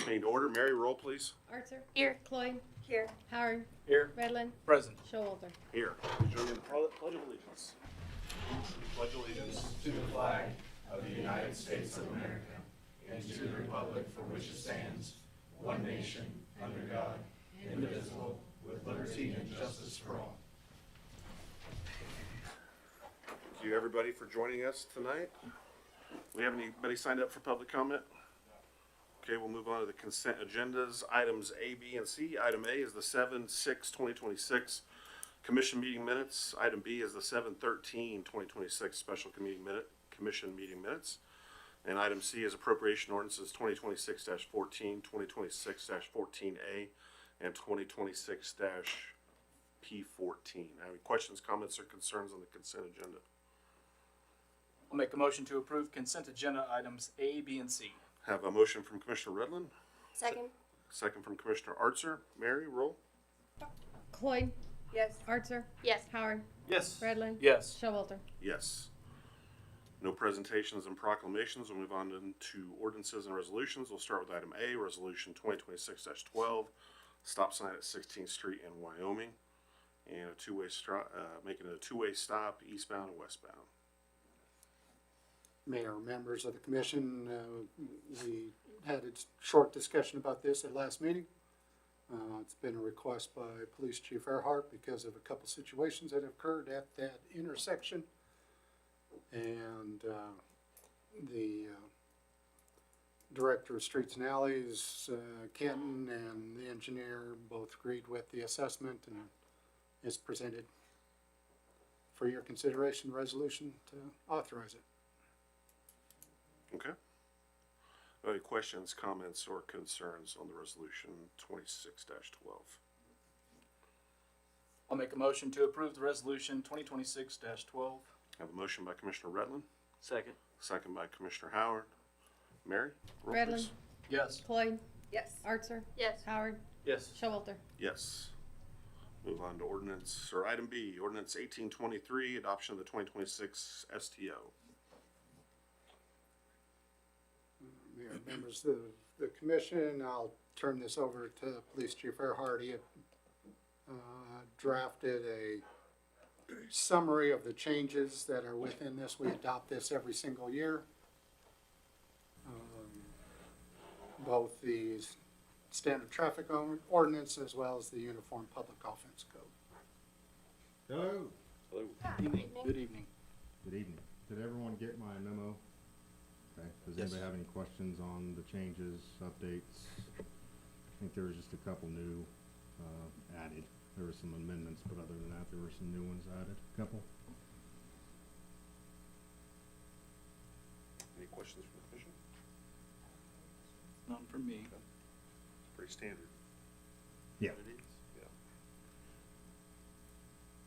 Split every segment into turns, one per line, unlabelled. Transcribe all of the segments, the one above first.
Meeting to order. Mary, roll please.
Archer.
Here.
Cloyd.
Here.
Howard.
Here.
Redland.
Present.
Showalter.
Here. Please join me in the Pledge of Allegiance. Pledge allegiance
to the flag of the United States of America and to the republic for which it stands, one nation, under God, indivisible, with liberty and justice for all.
Thank you everybody for joining us tonight. We have anybody signed up for public comment? Okay, we'll move on to the consent agendas. Items A, B, and C. Item A is the 7/6/2026 commission meeting minutes. Item B is the 7/13/2026 special commission meeting minutes. And item C is appropriation ordinances 2026-14, 2026-14A, and 2026-P14. Any questions, comments, or concerns on the consent agenda?
I'll make a motion to approve consent agenda items A, B, and C.
Have a motion from Commissioner Redland,
Second.
second from Commissioner Archer. Mary, roll.
Cloyd.
Yes.
Archer.
Yes.
Howard.
Yes.
Redland.
Yes.
Showalter.
Yes. No presentations and proclamations. We'll move on to ordinances and resolutions. We'll start with item A, resolution 2026-12, stop sign at 16th Street in Wyoming, and a making it a two-way stop eastbound and westbound.
Mayor, members of the commission, we had a short discussion about this at last meeting. It's been a request by Police Chief Earhart because of a couple situations that have occurred at that intersection. And the Director of Streets and Alleys, Kenton, and the engineer both agreed with the assessment, and is presented for your consideration resolution to authorize it.
Okay. Any questions, comments, or concerns on the resolution 26-12?
I'll make a motion to approve the resolution 2026-12.
I have a motion by Commissioner Redland,
Second.
second by Commissioner Howard. Mary, roll
Redland.
please.
Yes.
Cloyd.
Yes.
Archer.
Yes.
Howard.
Yes.
Showalter.
Yes. Move on to ordinance, or item B, ordinance 1823, adoption of the 2026 STO.
Mayor, members of the commission, I'll turn this over to Police Chief Earhart. He had drafted a summary of the changes that are within this. We adopt this every single year. Both the standard traffic ordinance as well as the Uniform Public Offense Code.
Hello.
Hello.
Good evening.
Good evening. Did everyone get my memo? Okay. Does anybody have any questions on the changes, updates? I think there was just a couple new added. There were some amendments, but other than that, there were some new ones added. A couple.
Any questions from the commission?
None from me.
Pretty standard.
Yeah.
Yeah.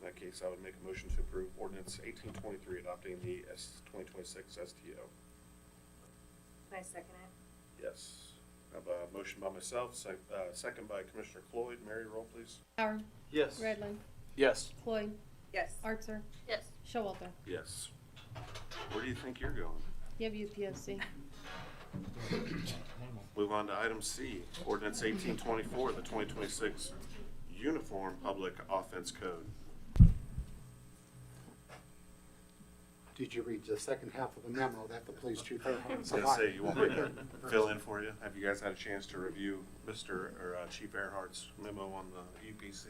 In that case, I would make a motion to approve ordinance 1823, adopting the 2026 STO.
I second it.
Yes. I have a motion by myself, second by Commissioner Cloyd. Mary, roll please.
Howard.
Yes.
Redland.
Yes.
Cloyd.
Yes.
Archer.
Yes.
Showalter.
Yes. Where do you think you're going?
You have UPSC.
Move on to item C, ordinance 1824, the 2026 Uniform Public Offense Code.
Did you read the second half of the memo that the Police Chief Earhart
I was gonna
provided?
say, you want me to fill in for you? Have you guys had a chance to review Chief Earhart's memo on the UPC?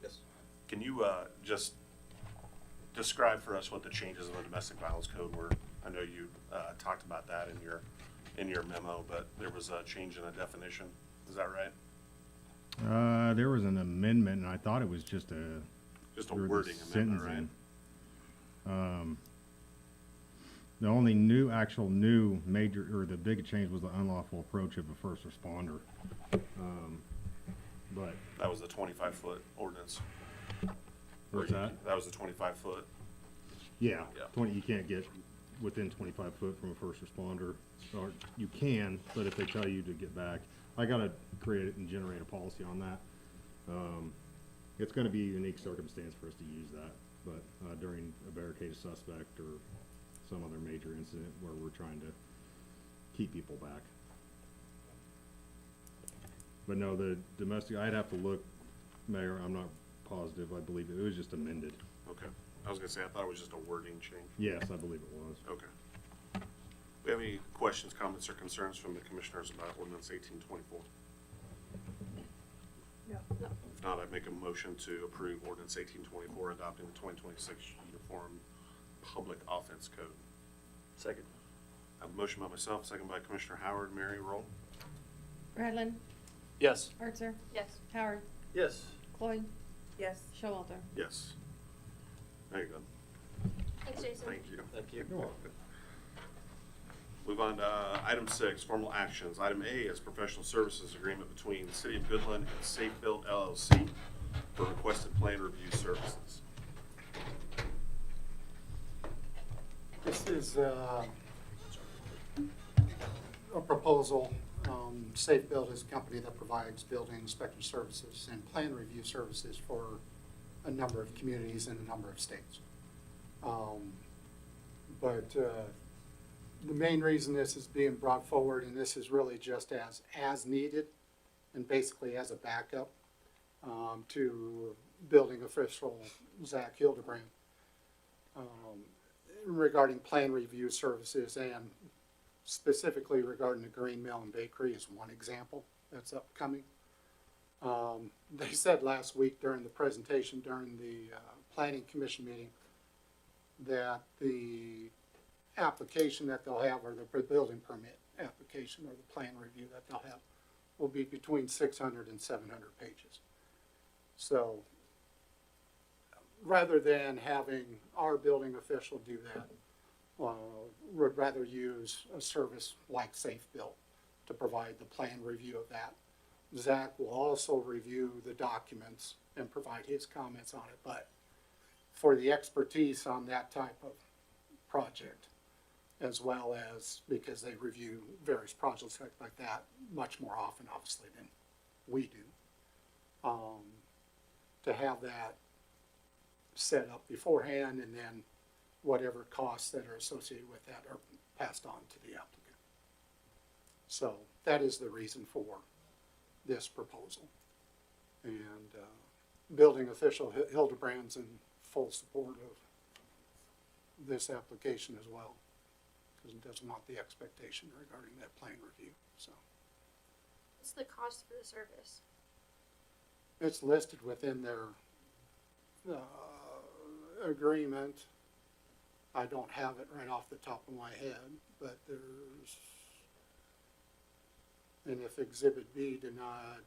Yes.
Can you just describe for us what the changes in the domestic violence code were? I know you talked about that in your memo, but there was a change in the definition. Is that right?
There was an amendment, and I thought it was just a
Just a wording amendment, right?
The only new major, or the big change was the unlawful approach of a first responder. But
That was the 25-foot ordinance.
what's that?
That was the 25-foot.
Yeah,
Yeah.
you can't get within 25 foot from a first responder, or you can, but if they tell you to get back, I gotta create it and generate a policy on that. It's gonna be a unique circumstance for us to use that, but during a barricaded suspect or some other major incident where we're trying to keep people back. But no, the domestic, I'd have to look, Mayor, I'm not positive, I believe it was just amended.
Okay. I was gonna say, I thought it was just a wording change.
Yes, I believe it was.
Okay. We have any questions, comments, or concerns from the commissioners about ordinance 1824?
No.
If not, I'd make a motion to approve ordinance 1824, adopting the 2026 Uniform Public Offense Code.
Second.
I have a motion by myself, second by Commissioner Howard. Mary, roll.
Bradlin,
Yes.
Archer,
Yes.
Howard,
Yes.
Cloyd,
Yes.
Showalter.
Yes. There you go.
Thanks, Jason.
Thank you.
Thank you.
Move on to item 6, formal actions. Item A is professional services agreement between the City of Goodland and Safe Build LLC for requested plan review services.
This is a proposal. Safe Build is a company that provides building inspection services and plan review services for a number of communities in a number of states. But the main reason this is being brought forward, and this is really just as needed, and basically as a backup to building official Zach Hildebrand, regarding plan review services, and specifically regarding the Green Mill and Bakery is one example that's upcoming. They said last week during the presentation, during the Planning Commission meeting, that the application that they'll have, or the building permit application, or the plan review that they'll have, will be between 600 and 700 pages. So rather than having our building official do that, would rather use a service like Safe Build to provide the plan review of that. Zach will also review the documents and provide his comments on it, but for the expertise on that type of project, as well as because they review various projects like that much more often, obviously, than we do, to have that set up beforehand, and then whatever costs that are associated with that are passed on to the applicant. So that is the reason for this proposal. And building official Hildebrand's in full support of this application as well, because it doesn't want the expectation regarding that plan review. So
What's the cost for the service?
it's listed within their agreement. I don't have it right off the top of my head, but there's, and if Exhibit B did not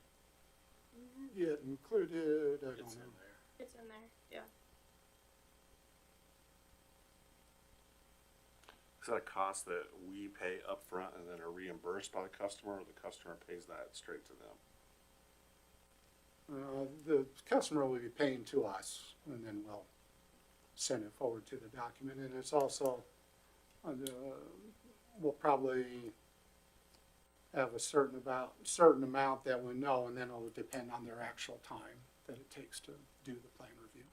get included, I don't know.
It's in there, yeah.
Is that a cost that we pay upfront and then are reimbursed by the customer, or the customer pays that straight to them?
The customer will be paying to us, and then we'll send it forward to the document. And it's also, we'll probably have a certain amount that we know, and then it'll depend on their actual time that it takes to do the plan review.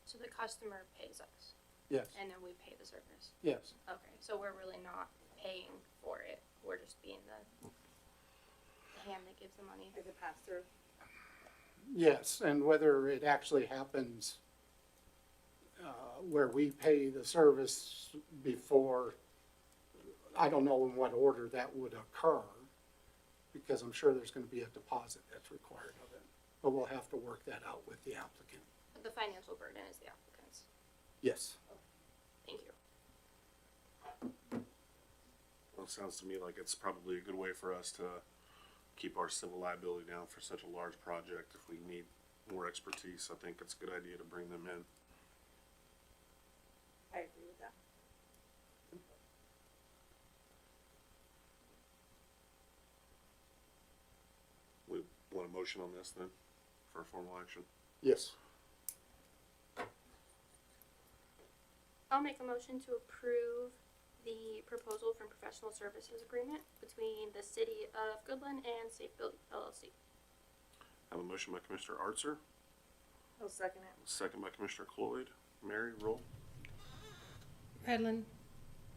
So the customer pays us,
Yes,
and then we pay the service.
yes.
Okay, so we're really not paying for it. We're just being the hand that gives the money.
As a pass-through.
Yes, and whether it actually happens where we pay the service before, I don't know in what order that would occur, because I'm sure there's going to be a deposit that's required of it. But we'll have to work that out with the applicant.
But the financial burden is the applicant's.
Yes.
Thank you.
Well, it sounds to me like it's probably a good way for us to keep our civil liability down for such a large project. If we need more expertise, I think it's a good idea to bring them in.
I agree with that.
We want a motion on this then, for a formal action?
Yes.
I'll make a motion to approve the proposal from professional services agreement between the City of Goodland and Safe Build LLC.
I have a motion by Commissioner Archer,
I'll second it.
second by Commissioner Cloyd. Mary, roll.
Bradlin,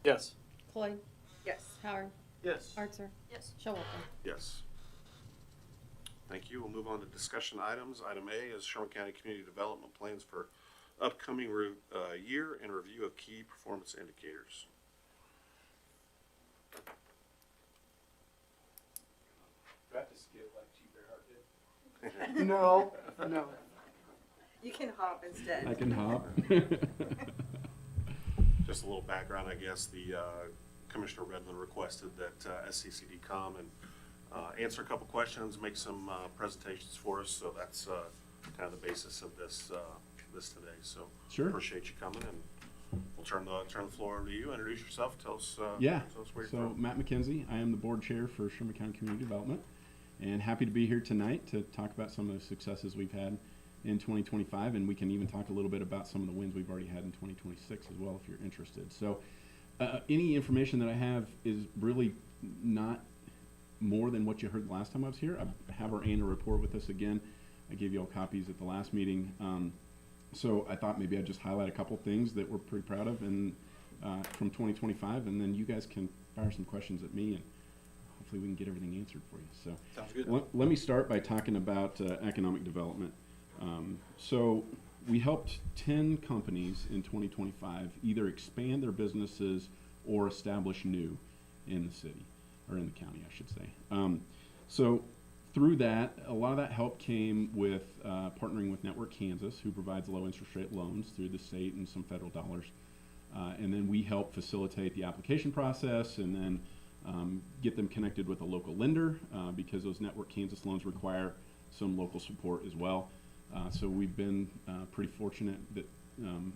Yes.
Cloyd,
Yes.
Howard,
Yes.
Archer,
Yes.
Showalter.
Yes. Thank you. We'll move on to discussion items. Item A is Sherman County Community Development Plans for upcoming year and review of key performance indicators.
Do I have to skip like Chief Earhart did?
No.
You can hop instead.
I can hop.
Just a little background, I guess. The Commissioner Redland requested that SCCD come and answer a couple questions, make some presentations for us. So that's kind of the basis of this today. So
Sure.
appreciate you coming, and we'll turn the floor over to you. Introduce yourself. Tell us
Yeah.
tell us where you're
So
from.
Matt McKenzie, I am the board chair for Sherman County Community Development, and happy to be here tonight to talk about some of the successes we've had in 2025, and we can even talk a little bit about some of the wins we've already had in 2026 as well, if you're interested. So any information that I have is really not more than what you heard the last time I was here. I have our annual report with us again. I gave you all copies at the last meeting. So I thought maybe I'd just highlight a couple things that we're pretty proud of and from 2025, and then you guys can fire some questions at me, and hopefully we can get everything answered for you. So
Sounds good.
let me start by talking about economic development. So we helped 10 companies in 2025 either expand their businesses or establish new in the city, or in the county, I should say. So through that, a lot of that help came with partnering with Network Kansas, who provides low interest rate loans through the state and some federal dollars. And then we help facilitate the application process, and then get them connected with a local lender, because those Network Kansas loans require some local support as well. So we've been pretty fortunate that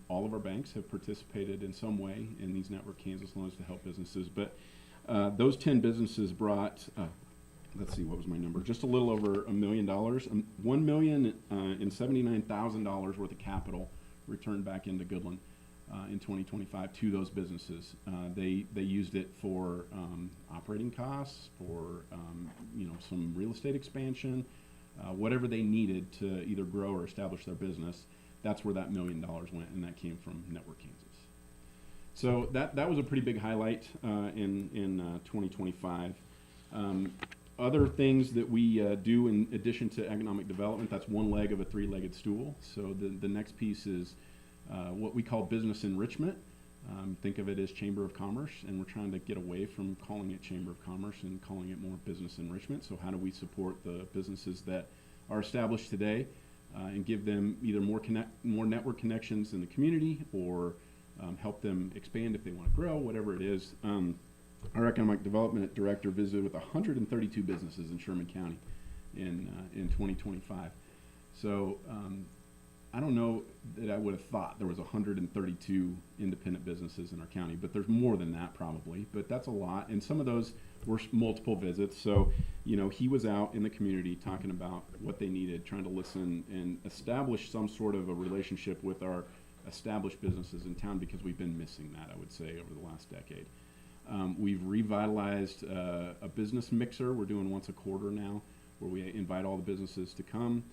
all of our banks have participated in some way in these Network Kansas loans to help businesses. But those 10 businesses brought, let's see, what was my number? Just a little over $1 million, $1,079,000 worth of capital returned back into Goodland in 2025 to those businesses. They used it for operating costs, for some real estate expansion, whatever they needed to either grow or establish their business. That's where that $1 million went, and that came from Network Kansas. So that was a pretty big highlight in 2025. Other things that we do in addition to economic development, that's one leg of a three-legged stool. So the next piece is what we call business enrichment. Think of it as Chamber of Commerce, and we're trying to get away from calling it Chamber of Commerce and calling it more business enrichment. So how do we support the businesses that are established today and give them either more network connections in the community, or help them expand if they want to grow, whatever it is. Our economic development director visited with 132 businesses in Sherman County in 2025. So I don't know that I would have thought there was 132 independent businesses in our county, but there's more than that probably, but that's a lot. And some of those were multiple visits. So, he was out in the community talking about what they needed, trying to listen and establish some sort of a relationship with our established businesses in town, because we've been missing that, I would say, over the last decade. We've revitalized a business mixer. We're doing once a quarter now, where we invite all the businesses to come.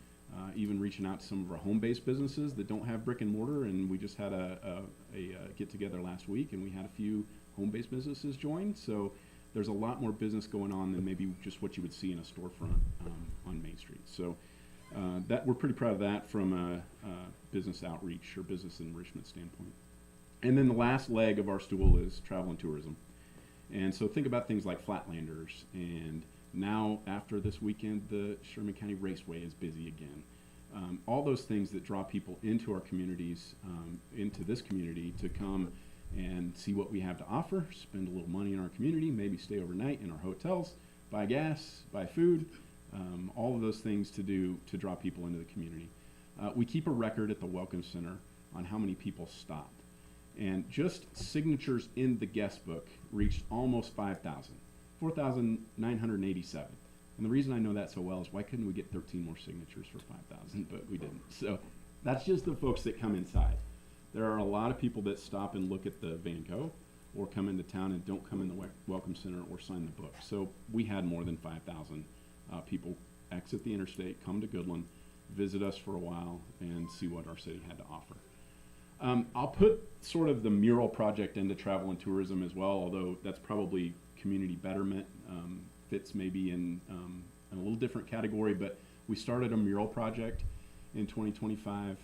Even reaching out to some of our home-based businesses that don't have brick and mortar, and we just had a get-together last week, and we had a few home-based businesses join. So there's a lot more business going on than maybe just what you would see in a storefront on Main Street. So that we're pretty proud of that from a business outreach or business enrichment standpoint. And then the last leg of our stool is travel and tourism. And so think about things like Flatlanders, and now after this weekend, the Sherman County Raceway is busy again. All those things that draw people into our communities, into this community, to come and see what we have to offer, spend a little money in our community, maybe stay overnight in our hotels, buy gas, buy food, all of those things to draw people into the community. We keep a record at the Welcome Center on how many people stopped. And just signatures in the guest book reached almost 5,000, 4,987. And the reason I know that so well is why couldn't we get 13 more signatures for 5,000, but we didn't. So that's just the folks that come inside. There are a lot of people that stop and look at the Van Gogh, or come into town and don't come in the Welcome Center or sign the book. So we had more than 5,000 people exit the interstate, come to Goodland, visit us for a while, and see what our city had to offer. I'll put sort of the mural project into travel and tourism as well, although that's probably community betterment, fits maybe in a little different category, but We started a mural project in 2025,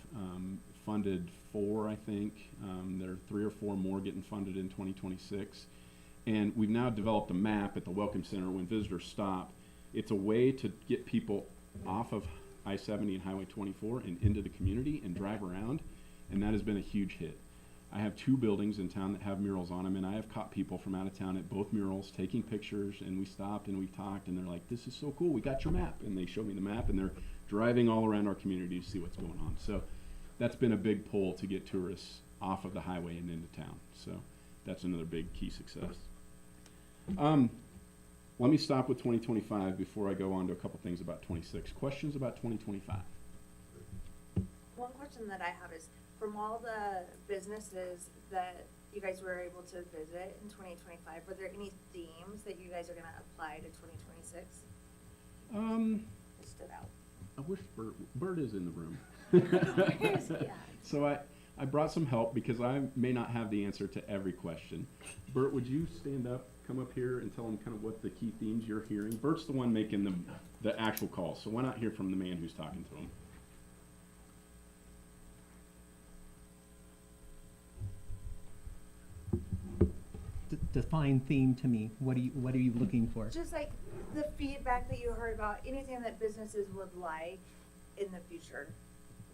funded 4, I think. There are 3 or 4 more getting funded in 2026. And we've now developed a map at the Welcome Center when visitors stop. It's a way to get people off of I-70 and Highway 24 and into the community and drive around, and that has been a huge hit. I have 2 buildings in town that have murals on them, and I have caught people from out of town at both murals taking pictures, and we stopped and we talked, and they're like, this is so cool, we got your map. And they showed me the map, and they're driving all around our community to see what's going on. So that's been a big pull to get tourists off of the highway and into town. So that's another big key success. Let me stop with 2025 before I go on to a couple things about 26. Questions about 2025?
One question that I have is, from all the businesses that you guys were able to visit in 2025, were there any themes that you guys are gonna apply to 2026? That stood out.
I wish Bert is in the room.
Where's he at?
So I brought some help because I may not have the answer to every question. Bert, would you stand up, come up here and tell them kind of what the key themes you're hearing? Bert's the one making the actual calls, so why not hear from the man who's talking to him?
Define theme to me. What are you looking for?
Just like the feedback that you heard about, anything that businesses would like in the future,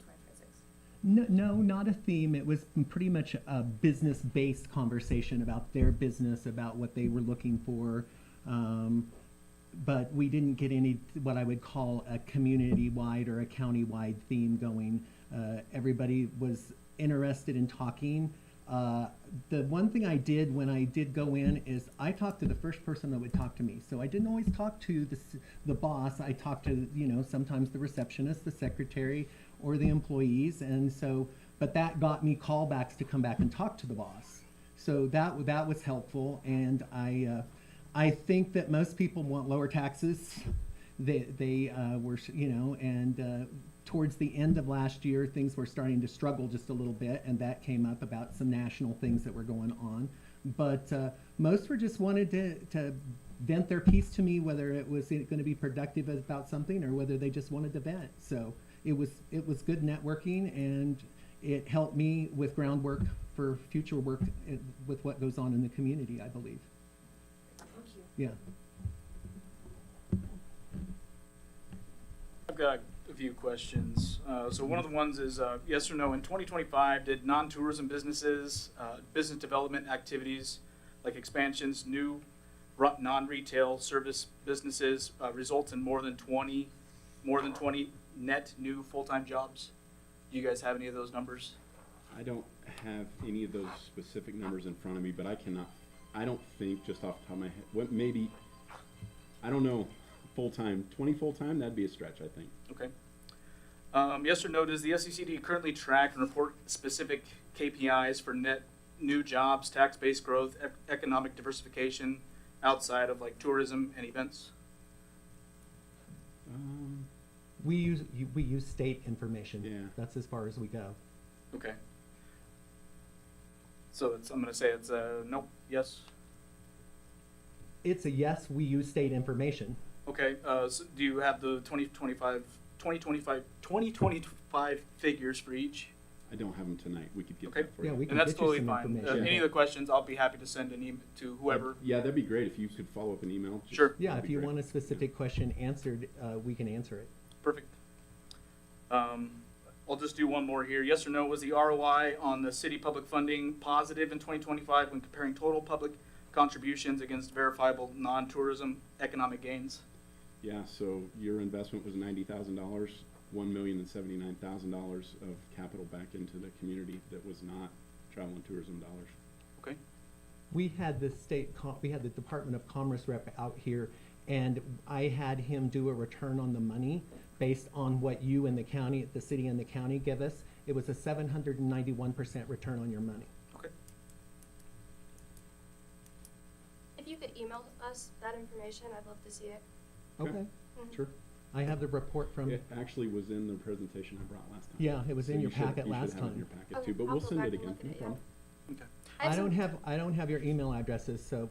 2026.
No, not a theme. It was pretty much a business-based conversation about their business, about what they were looking for. But we didn't get any, what I would call a community-wide or a county-wide theme going. Everybody was interested in talking. The one thing I did when I did go in is I talked to the first person that would talk to me. So I didn't always talk to the boss. I talked to, sometimes the receptionist, the secretary, or the employees. And so, but that got me callbacks to come back and talk to the boss. So that was helpful. And I think that most people want lower taxes. They were, and towards the end of last year, things were starting to struggle just a little bit, and that came up about some national things that were going on. But most were just wanted to vent their piece to me, whether it was going to be productive about something or whether they just wanted to vent. So it was good networking, and it helped me with groundwork for future work with what goes on in the community, I believe.
Thank you.
Yeah.
I've got a few questions. So one of the ones is yes or no, in 2025, did non-tourism businesses, business development activities like expansions, new non-retail service businesses result in more than 20 net new full-time jobs? Do you guys have any of those numbers?
I don't have any of those specific numbers in front of me, but I don't think just off the top of my head, maybe, I don't know, full-time, 20 full-time, that'd be a stretch, I think.
Okay. Yes or no, does the SECD currently track and report specific KPIs for net new jobs, tax-based growth, economic diversification outside of like tourism and events?
We use state information.
Yeah.
That's as far as we go.
Okay. So I'm going to say it's a nope, yes.
It's a yes, we use state information.
Okay, so do you have the 2025 figures for each?
I don't have them tonight. We could get
Okay.
that for
Yeah,
you.
we can
And that's
get you
totally
some
fine.
information.
Any of the questions, I'll be happy to send an email to whoever.
Yeah, that'd be great if you could follow up an email.
Sure.
Yeah,
that'd
if
be
you
great.
want a specific question answered, we can answer it.
Perfect. I'll just do one more here. Yes or no, was the ROI on the city public funding positive in 2025 when comparing total public contributions against verifiable non-tourism economic gains?
Yeah, so your investment was $90,000, $1,079,000 of capital back into the community that was not travel and tourism dollars.
Okay.
We had the we had the Department of Commerce rep out here, and I had him do a return on the money based on what you and the county, the city and the county give us. It was a 791% return on your money.
Okay.
If you could email us that information, I'd love to see it.
Okay,
Mhm.
sure. I have the report from,
It actually was in the presentation I brought last time.
yeah, it was
So
in
you
your
should-
packet
you should
last
have it in
time.
your packet
Okay,
too, but
I'll
we'll
go
send
back
it
and
again,
look at
no
it, yeah.
problem.
Okay.
I don't have your email addresses, so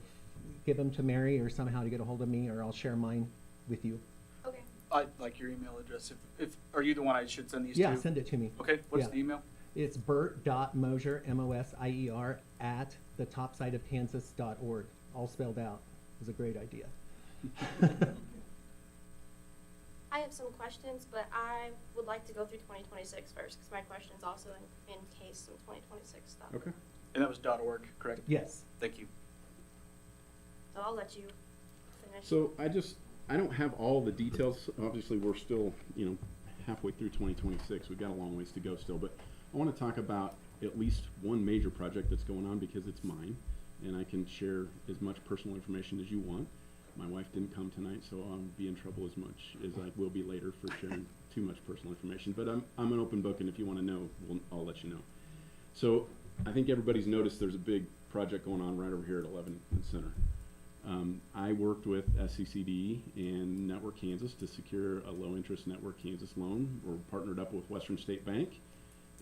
give them to Mary or somehow to get a hold of me, or I'll share mine with you.
Okay.
I'd like your email address. If are you the one I should send these to?
Yeah, send it to me.
Okay, what's
Yeah.
the email?
It's bert.mosier, M-O-S-I-E-R, at thetopsideofkansas.org, all spelled out. It was a great idea.
I have some questions, but I would like to go through 2026 first, because my questions also encase some 2026 stuff.
Okay.
And that was .org, correct?
Yes.
Thank you.
So I'll let you finish.
So I don't have all the details. Obviously, we're still, halfway through 2026. We've got a long ways to go still, but I want to talk about at least one major project that's going on because it's mine, and I can share as much personal information as you want. My wife didn't come tonight, so I'll be in trouble as much as I will be later for sharing too much personal information. But I'm an open book, and if you want to know, I'll let you know. So I think everybody's noticed there's a big project going on right over here at 11th and Center. I worked with SCCD and Network Kansas to secure a low-interest Network Kansas loan. We're partnered up with Western State Bank,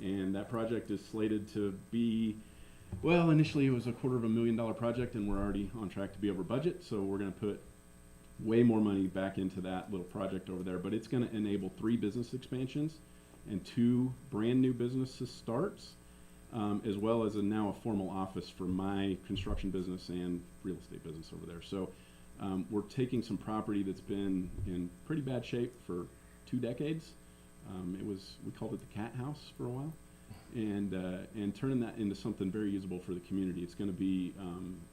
and that project is slated to be, well, initially it was a $250,000 project, and we're already on track to be over budget, so we're going to put way more money back into that little project over there. But it's going to enable 3 business expansions and 2 brand new businesses starts, as well as now a formal office for my construction business and real estate business over there. So we're taking some property that's been in pretty bad shape for 2 decades. We called it the cat house for a while, and turning that into something very usable for the community. It's going to be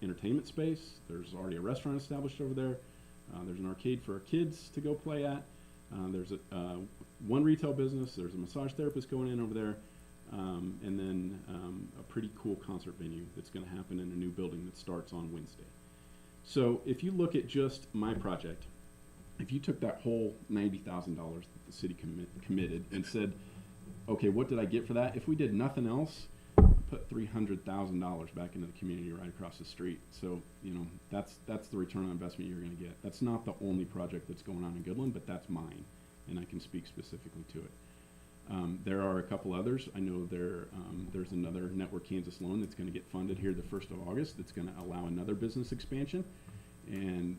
entertainment space. There's already a restaurant established over there. There's an arcade for our kids to go play at. There's one retail business. There's a massage therapist going in over there. And then a pretty cool concert venue that's going to happen in a new building that starts on Wednesday. So if you look at just my project, if you took that whole $90,000 that the city committed and said, okay, what did I get for that? If we did nothing else, I put $300,000 back into the community right across the street. So, that's the return on investment you're going to get. That's not the only project that's going on in Goodland, but that's mine, and I can speak specifically to it. There are a couple others. I know there's another Network Kansas loan that's going to get funded here the 1st of August that's going to allow another business expansion and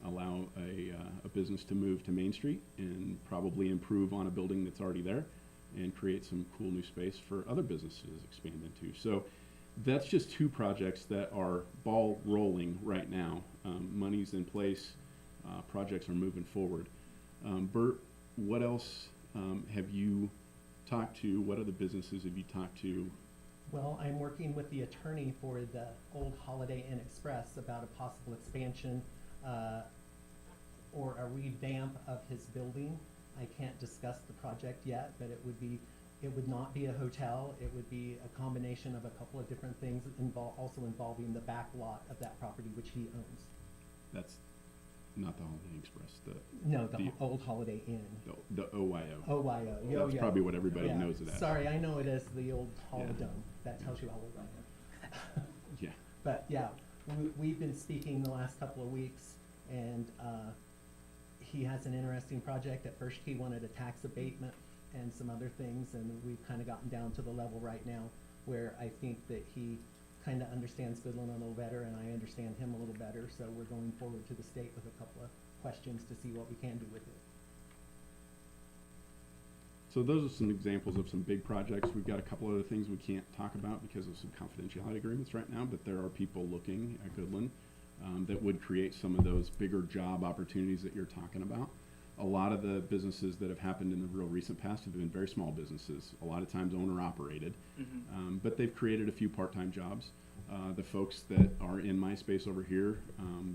allow a business to move to Main Street and probably improve on a building that's already there and create some cool new space for other businesses to expand into. So that's just 2 projects that are ball rolling right now. Money's in place. Projects are moving forward. Bert, what else have you talked to? What other businesses have you talked to?
Well, I'm working with the attorney for the old Holiday Inn Express about a possible expansion or a revamp of his building. I can't discuss the project yet, but it would not be a hotel. It would be a combination of a couple of different things, also involving the back lot of that property, which he owns.
That's not the Holiday Express.
The old Holiday Inn.
The OYO.
OYO.
That's probably what everybody knows it as.
Sorry, I know it as the old Holidome. That tells you how old I am.
Yeah.
But yeah, we've been speaking the last couple of weeks, and he has an interesting project. At first he wanted a tax abatement and some other things, and we've kind of gotten down to the level right now where I think that he kind of understands Goodland a little better, and I understand him a little better, so we're going forward to the state with a couple of questions to see what we can do with it.
So those are some examples of some big projects. We've got a couple other things we can't talk about because of some confidentiality agreements right now, but there are people looking at Goodland that would create some of those bigger job opportunities that you're talking about. A lot of the businesses that have happened in the real recent past have been very small businesses, a lot of times owner operated, but they've created a few part-time jobs. The folks that are in my space over here,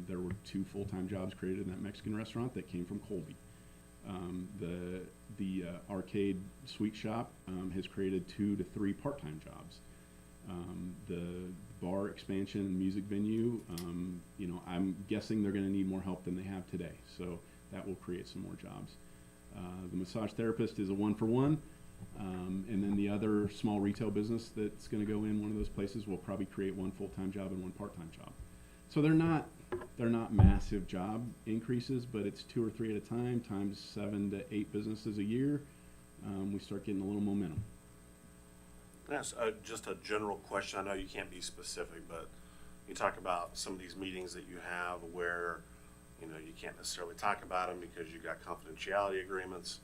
there were 2 full-time jobs created in that Mexican restaurant that came from Colby. The arcade sweet shop has created 2 to 3 part-time jobs. The bar expansion and music venue, I'm guessing they're going to need more help than they have today, so that will create some more jobs. The massage therapist is a 1-for-1, and then the other small retail business that's going to go in one of those places will probably create 1 full-time job and 1 part-time job. So they're not massive job increases, but it's 2 or 3 at a time times 7 to 8 businesses a year. We start getting a little momentum.
That's just a general question. I know you can't be specific, but you talk about some of these meetings that you have where you know, you can't necessarily talk about them because you got confidentiality agreements.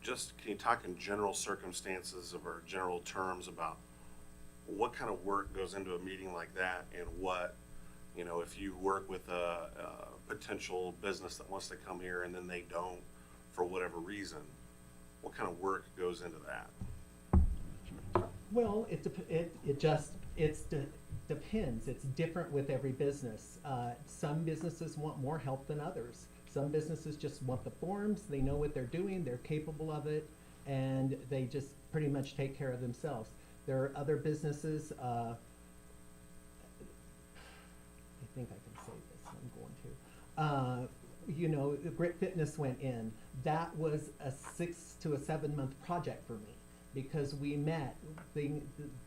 Just, can you talk in general circumstances or general terms about what kind of work goes into a meeting like that, and what, you know, if you work with a potential business that wants to come here and then they don't for whatever reason, what kind of work goes into that?
Well, it depends. It's different with every business. Some businesses want more help than others. Some businesses just want the forms, they know what they're doing, they're capable of it, and they just pretty much take care of themselves. There are other businesses, I think I can say this, I'm going to. You know, Grit Fitness went in. That was a 6 to a 7 month project for me, because we met.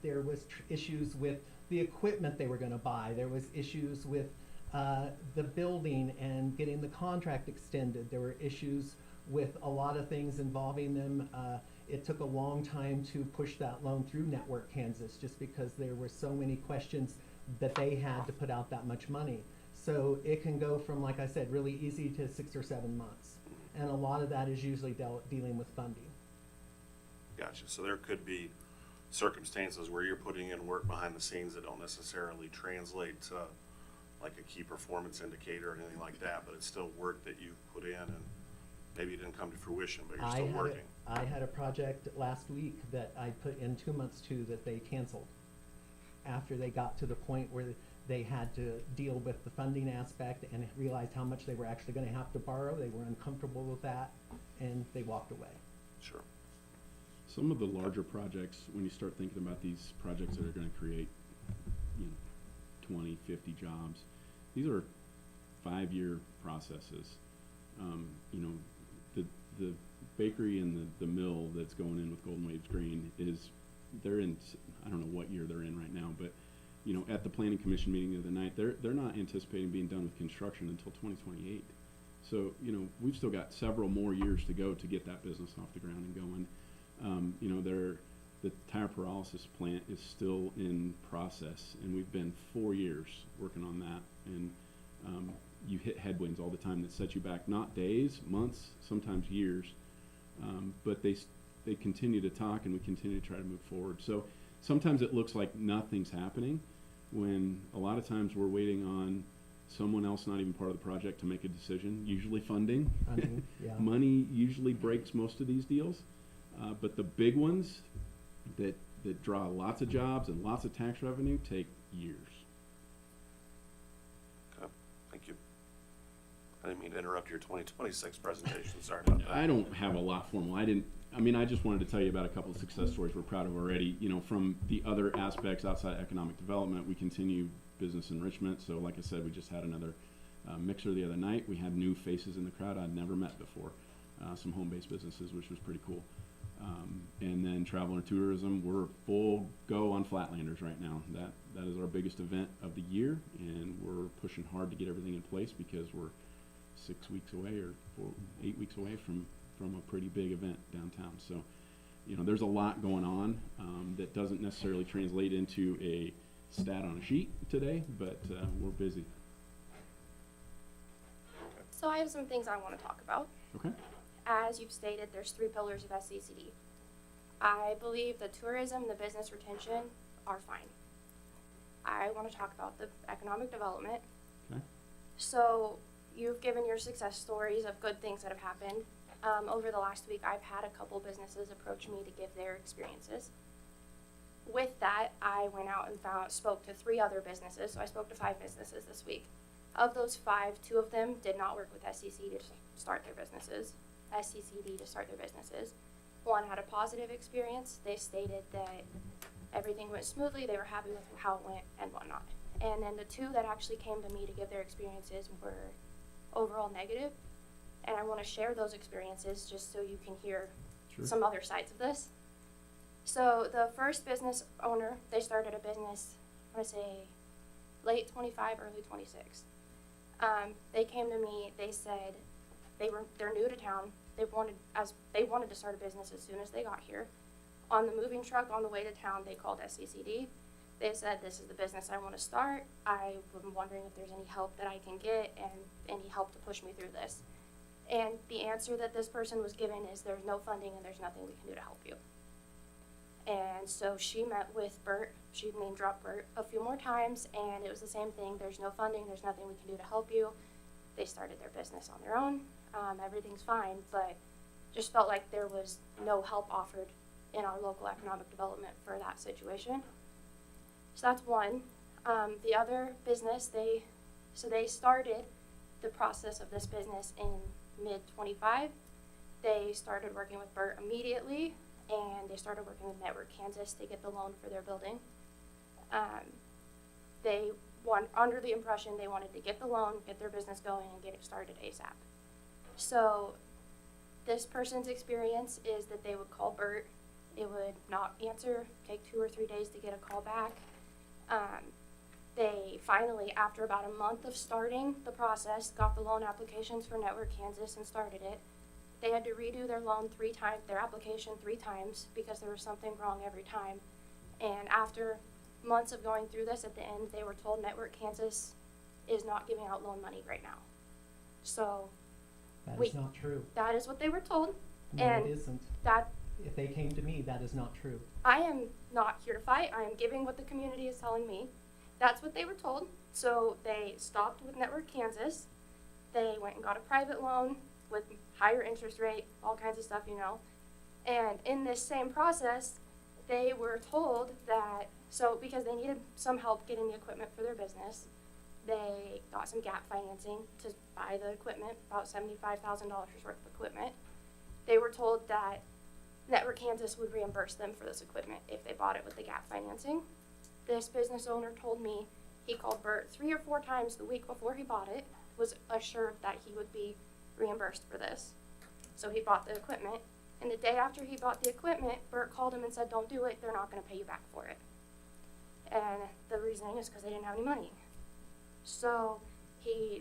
There was issues with the equipment they were going to buy. There was issues with the building and getting the contract extended. There were issues with a lot of things involving them. It took a long time to push that loan through Network Kansas, just because there were so many questions that they had to put out that much money. So it can go from, like I said, really easy to 6 or 7 months. And a lot of that is usually dealing with funding.
Gotcha. So there could be circumstances where you're putting in work behind the scenes that don't necessarily translate to like a key performance indicator or anything like that, but it's still work that you put in, and maybe it didn't come to fruition, but you're still working.
I had a project last week that I put in 2 months to that they canceled after they got to the point where they had to deal with the funding aspect and realized how much they were actually going to have to borrow. They were uncomfortable with that, and they walked away.
Sure.
Some of the larger projects, when you start thinking about these projects that are going to create, you know, 20, 50 jobs, these are 5-year processes. You know, the bakery and the mill that's going in with Golden Waves Green they're in, I don't know what year they're in right now, but you know, at the planning commission meeting the other night, they're not anticipating being done with construction until 2028. So, you know, we've still got several more years to go to get that business off the ground and going. You know, the tire pyrolysis plant is still in process, and we've been 4 years working on that. And you hit headwinds all the time that set you back, not days, months, sometimes years. But they continue to talk, and we continue to try to move forward. So sometimes it looks like nothing's happening, when a lot of times we're waiting on someone else, not even part of the project, to make a decision, usually funding.
Yeah.
Money usually breaks most of these deals. But the big ones that draw lots of jobs and lots of tax revenue take years.
Okay, thank you. I didn't mean to interrupt your 2026 presentation. Sorry about that.
I don't have a lot formal. I just wanted to tell you about a couple of success stories we're proud of already. You know, from the other aspects outside economic development, we continue business enrichment. So like I said, we just had another mixer the other night. We had new faces in the crowd I'd never met before. Some home-based businesses, which was pretty cool. And then travel and tourism, we're full go on Flatlanders right now. That is our biggest event of the year, and we're pushing hard to get everything in place because we're 6 weeks away or 8 weeks away from a pretty big event downtown. So, you know, there's a lot going on that doesn't necessarily translate into a stat on a sheet today, but we're busy.
So I have some things I want to talk about.
Okay.
As you've stated, there's 3 pillars of SCCD. I believe the tourism, the business retention are fine. I want to talk about the economic development.
Okay.
So you've given your success stories of good things that have happened. Over the last week, I've had a couple businesses approach me to give their experiences. With that, I went out and spoke to 3 other businesses. So I spoke to 5 businesses this week. Of those 5, 2 of them did not work with SCCD to start their businesses. One had a positive experience. They stated that everything went smoothly. They were happy with how it went and whatnot. And then the 2 that actually came to me to give their experiences were overall negative. And I want to share those experiences just so you can hear some other sides of this. So the first business owner, they started a business, I want to say late 25, early 26. They came to me, they said they're new to town. They wanted to start a business as soon as they got here. On the moving truck on the way to town, they called SCCD. They said, this is the business I want to start. I'm wondering if there's any help that I can get and any help to push me through this. And the answer that this person was given is there's no funding and there's nothing we can do to help you. And so she met with Bert, she name dropped Bert a few more times, and it was the same thing. There's no funding, there's nothing we can do to help you. They started their business on their own. Everything's fine, but just felt like there was no help offered in our local economic development for that situation. So that's one. The other business, they started the process of this business in mid-25. They started working with Bert immediately, and they started working with Network Kansas to get the loan for their building. They were under the impression they wanted to get the loan, get their business going, and get it started ASAP. So this person's experience is that they would call Bert, it would not answer, take 2 or 3 days to get a call back. They finally, after about a month of starting the process, got the loan applications for Network Kansas and started it. They had to redo their loan 3 times, their application 3 times, because there was something wrong every time. And after months of going through this, at the end, they were told Network Kansas is not giving out loan money right now. So
That is not true.
that is what they were told.
No,
and
it isn't.
that
If they came to me, that is not true.
I am not here to fight. I am giving what the community is telling me. That's what they were told. So they stopped with Network Kansas. They went and got a private loan with higher interest rate, all kinds of stuff, you know. And in this same process, they were told that, so because they needed some help getting the equipment for their business, they got some gap financing to buy the equipment, about $75,000 worth of equipment. They were told that Network Kansas would reimburse them for this equipment if they bought it with the gap financing. This business owner told me he called Bert 3 or 4 times the week before he bought it, was assured that he would be reimbursed for this. So he bought the equipment, and the day after he bought the equipment, Bert called him and said, don't do it, they're not going to pay you back for it. And the reasoning is because they didn't have any money. So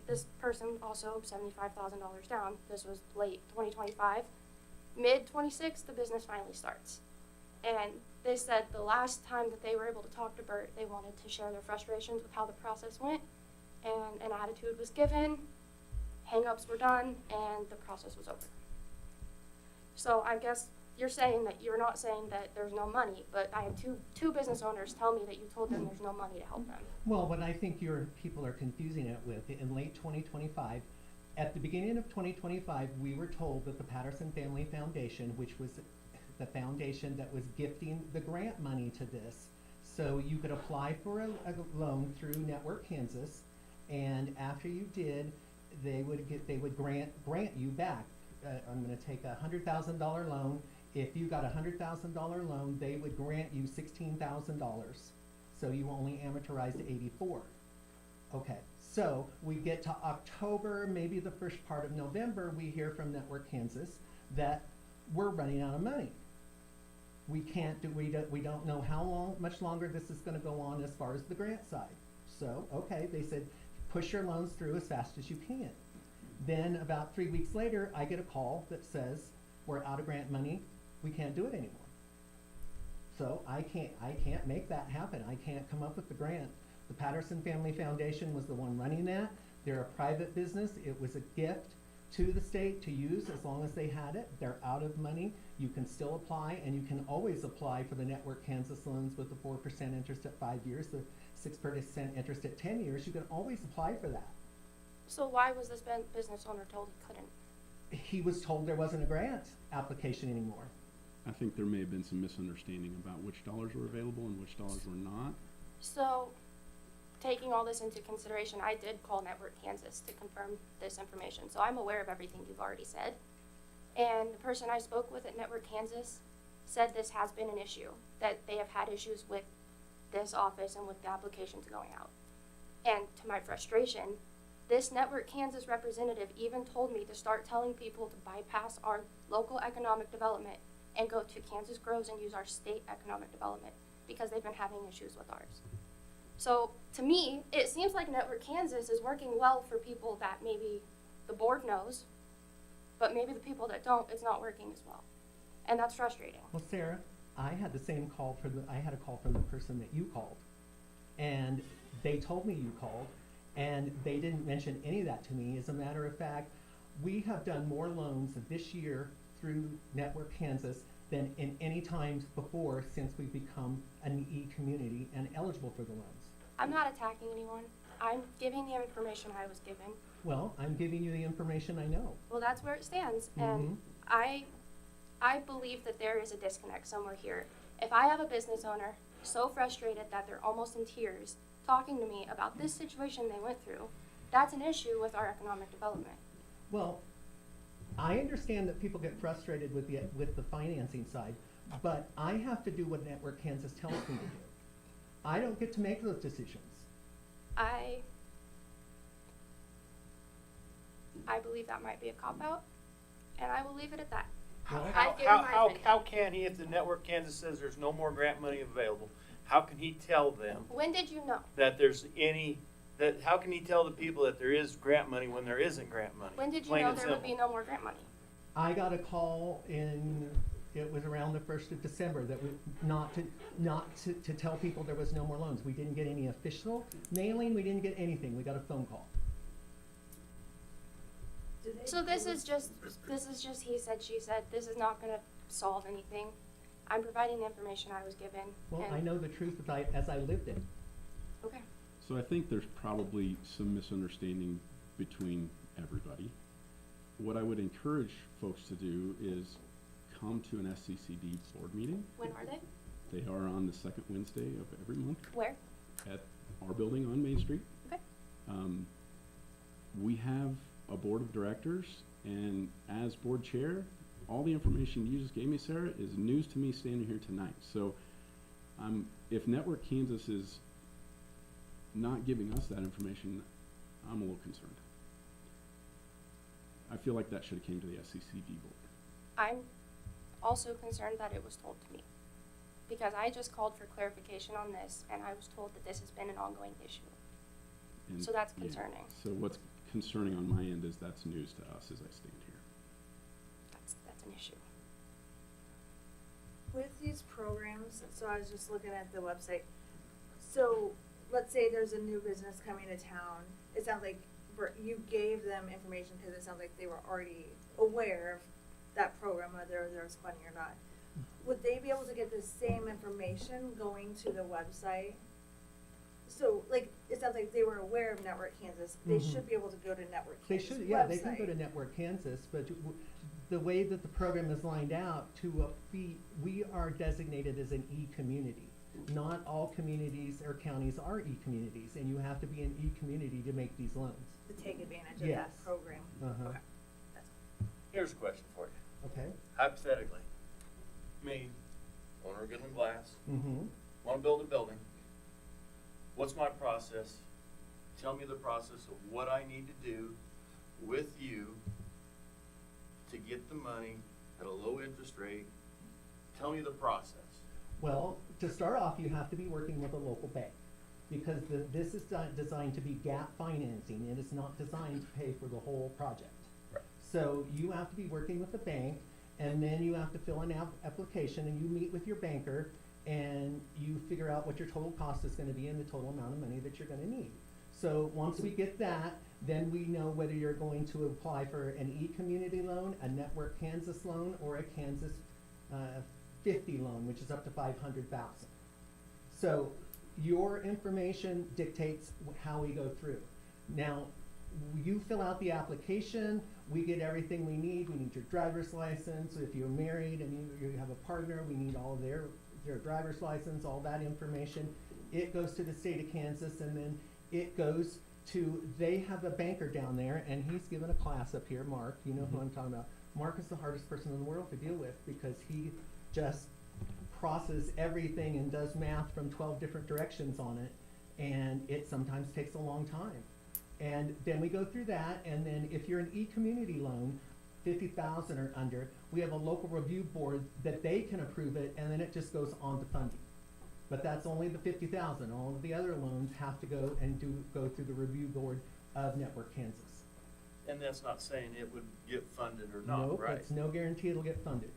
this person also $75,000 down. This was late 2025. Mid-26, the business finally starts. And they said the last time that they were able to talk to Bert, they wanted to share their frustrations with how the process went, and an attitude was given, hang-ups were done, and the process was over. So I guess you're saying that you're not saying that there's no money, but I had two business owners tell me that you told them there's no money to help them.
Well, what I think your people are confusing it with, in late 2025, at the beginning of 2025, we were told that the Patterson Family Foundation, which was the foundation that was gifting the grant money to this, so you could apply for a loan through Network Kansas, and after you did, they would grant you back. I'm going to take a $100,000 loan. If you got a $100,000 loan, they would grant you $16,000. So you only amortized $84,000. Okay, so we get to October, maybe the first part of November, we hear from Network Kansas that we're running out of money. We don't know how much longer this is going to go on as far as the grant side. So, okay, they said, push your loans through as fast as you can. Then about 3 weeks later, I get a call that says, we're out of grant money, we can't do it anymore. So I can't make that happen. I can't come up with the grant. The Patterson Family Foundation was the one running that. They're a private business. It was a gift to the state to use as long as they had it. They're out of money. You can still apply, and you can always apply for the Network Kansas loans with the 4% interest at 5 years, the 6% interest at 10 years. You can always apply for that.
So why was this business owner told he couldn't?
He was told there wasn't a grant application anymore.
I think there may have been some misunderstanding about which dollars were available and which dollars were not.
So, taking all this into consideration, I did call Network Kansas to confirm this information. So I'm aware of everything you've already said. And the person I spoke with at Network Kansas said this has been an issue, that they have had issues with this office and with the applications going out. And to my frustration, this Network Kansas representative even told me to start telling people to bypass our local economic development and go to Kansas Grows and use our state economic development because they've been having issues with ours. So to me, it seems like Network Kansas is working well for people that maybe the board knows, but maybe the people that don't, it's not working as well. And that's frustrating.
Well, Sarah, I had the same call I had a call from the person that you called. And they told me you called, and they didn't mention any of that to me. As a matter of fact, we have done more loans this year through Network Kansas than in any times before since we've become an E-community and eligible for the loans.
I'm not attacking anyone. I'm giving the information I was given.
Well, I'm giving you the information I know.
Well, that's where it stands,
Mhm.
and I believe that there is a disconnect somewhere here. If I have a business owner so frustrated that they're almost in tears talking to me about this situation they went through, that's an issue with our economic development.
Well, I understand that people get frustrated with the financing side, but I have to do what Network Kansas tells me to do. I don't get to make those decisions.
I believe that might be a cop-out, and I will leave it at that.
Well,
I've given my opinion.
How can he, if the Network Kansas says there's no more grant money available, how can he tell them
When did you know?
that there's any, how can he tell the people that there is grant money when there isn't grant money?
When did you
Plain
know
and
there would
simple.
be no more grant money?
I got a call it was around the 1st of December that not to tell people there was no more loans. We didn't get any official mailing, we didn't get anything, we got a phone call.
Do they
So this
do-
is just he said, she said. This is not gonna solve anything. I'm providing the information I was given.
Well,
and-
I know the truth as I lived it.
Okay.
So I think there's probably some misunderstanding between everybody. What I would encourage folks to do is come to an SCCD board meeting.
When are they?
They are on the second Wednesday of every month
Where?
at our building on Main Street.
Okay.
We have a board of directors, and as board chair, all the information you just gave me, Sarah, is news to me standing here tonight. So, if Network Kansas is not giving us that information, I'm a little concerned. I feel like that should have came to the SCCD board.
I'm also concerned that it was told to me. Because I just called for clarification on this, and I was told that this has been an ongoing issue.
And,
So that's
yeah,
concerning.
So what's concerning on my end is that's news to us as I stand here.
That's an issue.
With these programs, so I was just looking at the website. So let's say there's a new business coming to town. It sounds like you gave them information because it sounds like they were already aware of that program, whether there was funding or not. Would they be able to get the same information going to the website? So, like, it sounds like they were aware of Network Kansas. They
Mhm.
should be able to go to Network
They
Kansas
should, yeah, they
website.
can go to Network Kansas, but the way that the program is lined out, we are designated as an E-community. Not all communities or counties are E-communities, and you have to be an E-community to make these loans.
To take advantage of
Yes.
that program.
Uh-huh.
Okay.
Here's a question for you.
Okay?
Hypothetically, me, owner of Goodland Glass,
Mm-hmm.
want to build a building. What's my process? Tell me the process of what I need to do with you to get the money at a low interest rate. Tell me the process.
Well, to start off, you have to be working with a local bank, because this is designed to be gap financing. It is not designed to pay for the whole project.
Right.
So you have to be working with the bank, and then you have to fill an application, and you meet with your banker, and you figure out what your total cost is gonna be and the total amount of money that you're gonna need. So once we get that, then we know whether you're going to apply for an E-community loan, a Network Kansas loan, or a Kansas 50 loan, which is up to 500,000. So your information dictates how we go through. Now, you fill out the application, we get everything we need. We need your driver's license. If you're married and you have a partner, we need all of their driver's license, all that information. It goes to the state of Kansas, and then it goes to, they have a banker down there, and he's given a class up here, Mark, you know who I'm talking about. Mark is the hardest person in the world to deal with, because he just crosses everything and does math from 12 different directions on it, and it sometimes takes a long time. And then we go through that, and then if you're an E-community loan, 50,000 or under, we have a local review board that they can approve it, and then it just goes on to funding. But that's only the 50,000. All of the other loans have to go through the review board of Network Kansas.
And that's not saying it would get funded or not,
Nope,
right?
it's no guarantee it'll get funded.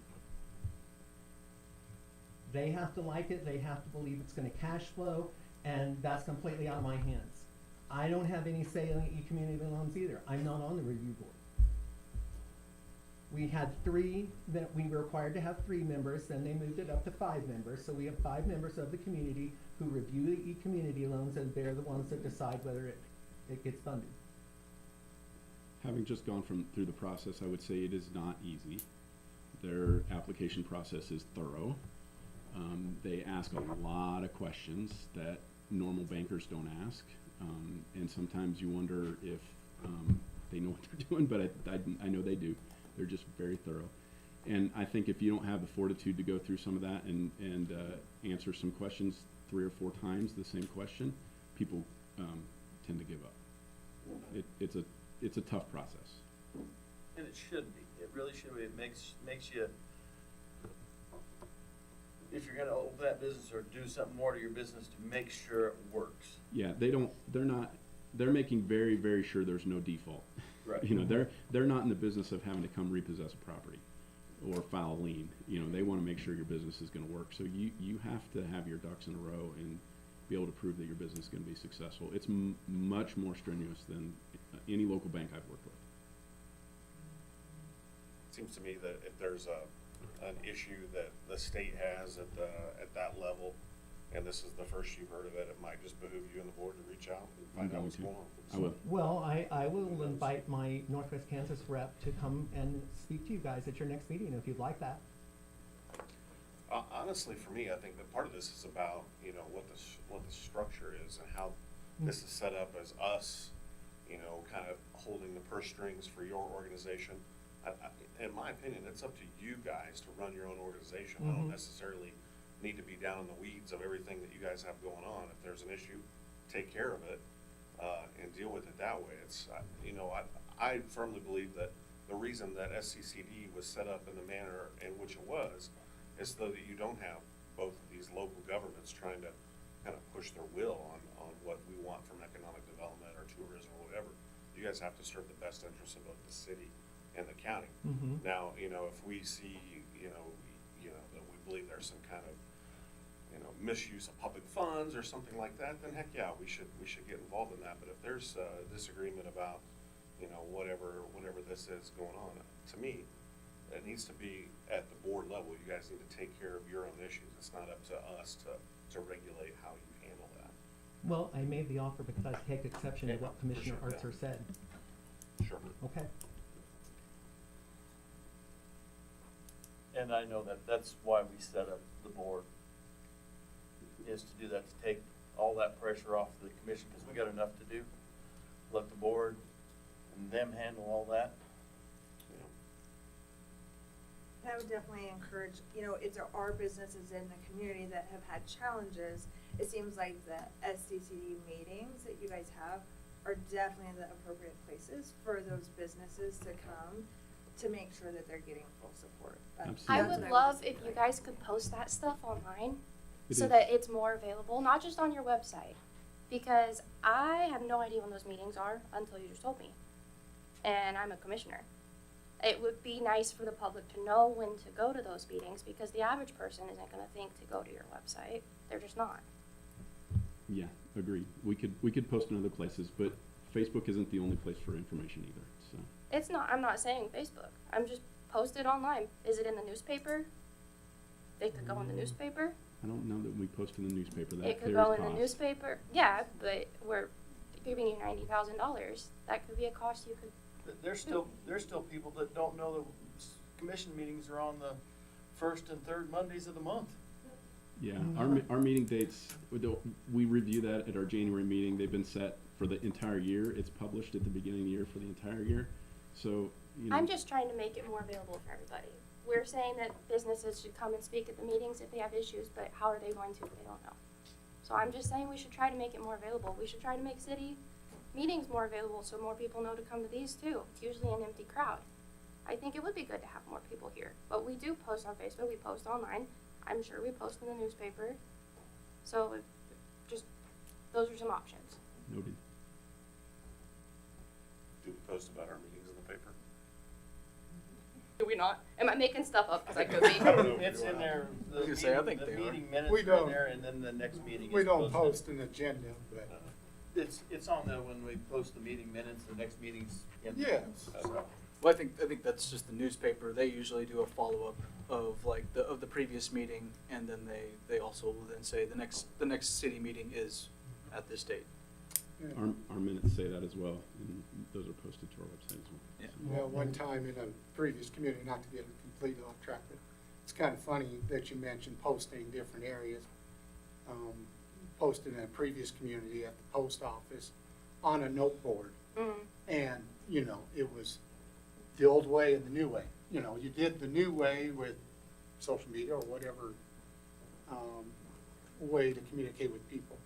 They have to like it, they have to believe it's gonna cash flow, And that's completely out of my hands. I don't have any say on e-community loans either. I'm not on the review board. We had three, that we were required to have 3 members, then they moved it up to 5 members. So we have 5 members of the community who review the e-community loans, and they're the ones that decide whether it gets funded.
Having just gone through the process, I would say it is not easy. Their application process is thorough. They ask a lot of questions that normal bankers don't ask. And sometimes you wonder if they know what they're doing, but I know they do. They're just very thorough. And I think if you don't have the fortitude to go through some of that and answer some questions 3 or 4 times the same question, people tend to give up. It's a tough process.
And it should be. It really should be. It makes you, if you're gonna open that business or do something more to your business, to make sure it works.
Yeah, they're making very, very sure there's no default.
Right.
You know, they're not in the business of having to come repossess a property or file a lien. You know, they want to make sure your business is going to work. So you have to have your ducks in a row and be able to prove that your business is going to be successful. It's much more strenuous than any local bank I've worked with.
Seems to me that if there's an issue that the state has at that level, and this is the first you've heard of it, it might just behoove you and the board to reach out and find out what's going on.
I will.
Well, I will invite my Northwest Kansas rep to come and speak to you guys at your next meeting if you'd like that.
Honestly, for me, I think that part of this is about, you know, what the structure is and how this is set up as us, you know, kind of holding the purse strings for your organization. In my opinion, it's up to you guys to run your own organization. I don't necessarily need to be down in the weeds of everything that you guys have going on. If there's an issue, take care of it and deal with it that way. It's, you know, I firmly believe that the reason that SCCD was set up in the manner in which it was is so that you don't have both of these local governments trying to kind of push their will on what we want from economic development or tourism or whatever. You guys have to serve the best interests of both the city and the county. Now, you know, if we see, you know, that we believe there's some kind of, you know, misuse of public funds or something like that, then heck yeah, we should get involved in that. But if there's a disagreement about, you know, whatever this is going on, to me, it needs to be at the board level. You guys need to take care of your own issues. It's not up to us to regulate how you handle that.
Well, I made the offer because I take exception to what Commissioner
Appreciate
Archer said.
Sure.
Okay.
And I know that's why we set up the board, is to do that, to take all that pressure off the commission, because we got enough to do. Let the board and them handle all that.
And I would definitely encourage, you know, if there are businesses in the community that have had challenges, it seems like the SCCD meetings that you guys have are definitely the appropriate places for those businesses to come to make sure that they're getting full support.
Absolutely.
I
That's
would
what
love
was
if you
thinking.
guys could post that stuff online
It
so
is.
that it's more available, not just on your website. Because I have no idea when those meetings are until you just told me. And I'm a commissioner. It would be nice for the public to know when to go to those meetings, because the average person isn't gonna think to go to your website. They're just not.
Yeah, agreed. We could post in other places, but Facebook isn't the only place for information either. So
It's not, I'm not saying Facebook. I'm just post it online. Is it in the newspaper? They could go in the newspaper.
I don't know that we post in the newspaper. That
It could
carries
go in the
cost.
newspaper. Yeah, but we're giving you $90,000. That could be a cost you could.
There's still people that don't know the commission meetings are on the first and third Mondays of the month.
Yeah, our meeting dates, we review that at our January meeting. They've been set for the entire year. It's published at the beginning of the year for the entire year. So, you know.
I'm just trying to make it more available for everybody. We're saying that businesses should come and speak at the meetings if they have issues, but how are they going to if they don't know? So I'm just saying we should try to make it more available. We should try to make city meetings more available so more people know to come to these too. It's usually an empty crowd. I think it would be good to have more people here. But we do post on Facebook, we post online. I'm sure we post in the newspaper. So just, those are some options.
Noted.
Do we post about our meetings in the paper?
Do we not? not? Am I making stuff up? Because I could
I don't
be.
know if
It's
you
in
are.
there,
I was
the
gonna say, I
meeting,
think
the
they are.
meeting minutes
We
are in
don't-
there, and then the next meeting
We
is
don't
posted.
post an agenda, but
It's on there when we post the meeting minutes, the next meeting's in.
yes.
So,
Well, I think that's just the newspaper. They usually do a follow-up of like the previous meeting, and then they also will then say the next city meeting is at this date.
Our minutes say that as well, and those are posted to our website as well.
Yeah.
So-
Well, one time in a previous community, not to get completely off track, but it's kind of funny that you mentioned posting different areas. Posted in a previous community at the post office on a note board. And, you know, it was the old way and the new way. You know, you did the new way with social media or whatever way to communicate with people.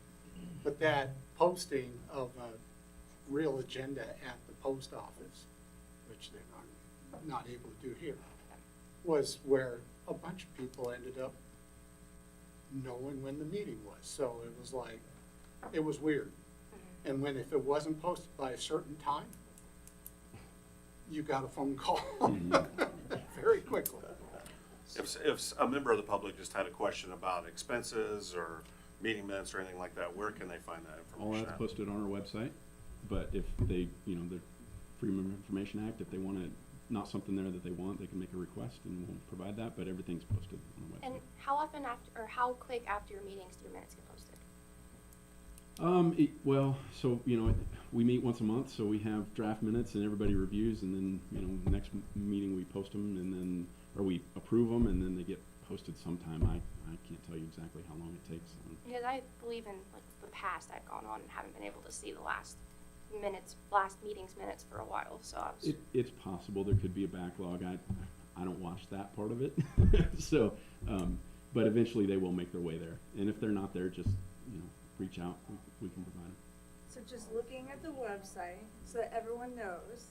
But that posting of a real agenda at the post office, which they are not able to do here, was where a bunch of people ended up knowing when the meeting was. So it was like, it was weird. And if it wasn't posted by a certain time, you got a phone call very quickly.
If a member of the public just had a question about expenses or meeting minutes or anything like that, where can they find that
All
information?
that's
at?
posted on our website, but if they, the Freedom of Information Act, if they want to, not something there that they want, they can make a request and we'll provide that, but everything's posted on the website.
And how often after, or how quick after your meetings do your minutes get posted?
Well, so, we meet once a month, so we have draft minutes and everybody reviews, and then, next meeting we post them, and then, or we approve them, and then they get posted sometime. I can't tell you exactly how long it takes.
Because I believe in like the past I've gone on and haven't been able to see the last meeting's minutes for a while. So I was.
It's possible there could be a backlog. I don't watch that part of it. So, but eventually they will make their way there. And if they're not there, just, reach out. We can provide them.
So just looking at the website, so that everyone knows,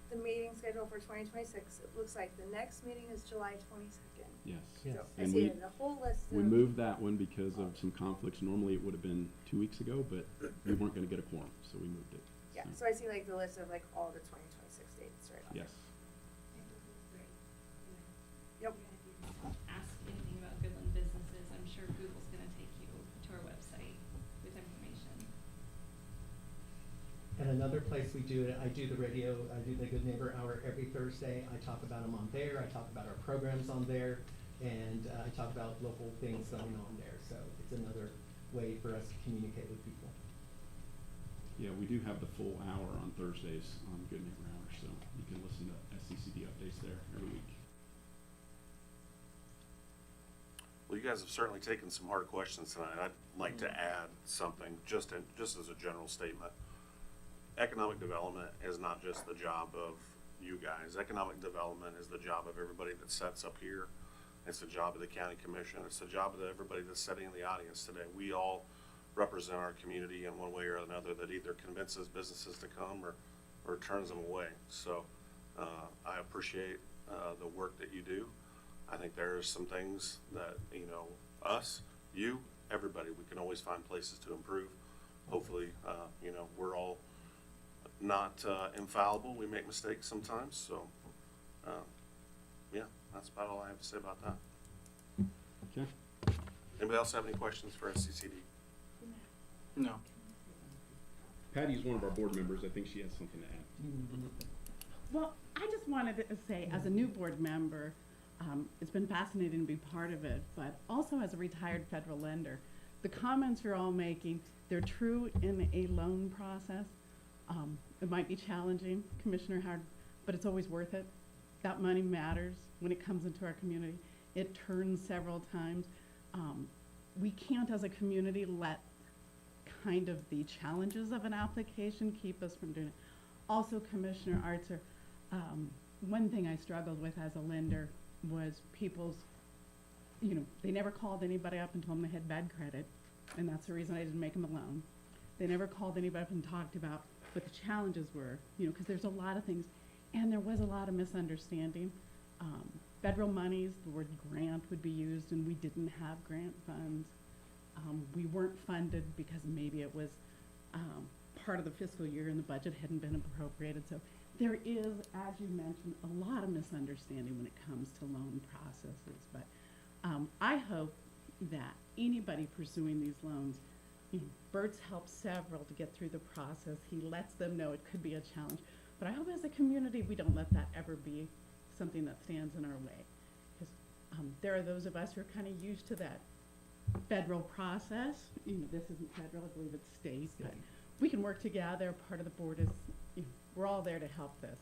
the meeting schedule for 2026, it looks like the next meeting is July 22nd.
Yes.
Yes.
So I
And
see it in the whole list
we
of.
moved that one because of some conflicts. Normally it would have been 2 weeks ago, but we weren't gonna get a quorum, so we moved it.
Yeah, so I see like the list of like all the 2026 dates right on there.
Yes.
Yep.
Ask anything about Goodland businesses, I'm sure Google's gonna take you to our website with information.
And another place we do it, I do the radio, I do the Good Neighbor Hour every Thursday. I talk about them on there, I talk about our programs on there, and I talk about local things going on there. So it's another way for us to communicate with people.
Yeah, we do have the full hour on Thursdays on Good Neighbor Hour, so you can listen to SCCD updates there every week.
Well, you guys have certainly taken some hard questions tonight. I'd like to add something, just as a general statement. Economic development is not just the job of you guys. Economic development is the job of everybody that sits up here. It's the job of the county commission. It's the job of everybody that's sitting in the audience today. We all represent our community in one way or another that either convinces businesses to come or turns them away. So I appreciate the work that you do. I think there's some things that, us, you, everybody, we can always find places to improve. Hopefully, we're all not infallible. We make mistakes sometimes. So, yeah, that's about all I have to say about that.
Okay.
Anybody else have any questions for SCCD?
No.
Patty's one of our board members. I think she has something to add.
Well, I just wanted to say, as a new board member, it's been fascinating to be part of it, but also as a retired federal lender, the comments you're all making, they're true in a loan process. It might be challenging, Commissioner Howard, but it's always worth it. That money matters when it comes into our community. It turns several times. We can't, as a community, let kind of the challenges of an application keep us from doing it. Also, Commissioner Archer, one thing I struggled with as a lender was people's, they never called anybody up and told them they had bad credit, and that's the reason I didn't make them a loan. They never called anybody up and talked about what the challenges were, because there's a lot of things, and there was a lot of misunderstanding. Federal monies, the word grant would be used, and we didn't have grant funds. We weren't funded because maybe it was part of the fiscal year and the budget hadn't been appropriated. So there is, as you mentioned, a lot of misunderstanding when it comes to loan processes, but I hope that anybody pursuing these loans, you know, Bert's helped several to get through the process. He lets them know it could be a challenge, but I hope as a community we don't let that ever be something that stands in our way. Because there are those of us who are kind of used to that federal process. You know, this isn't federal, I believe it's state, but we can work together. Part of the board is, you know, we're all there to help this.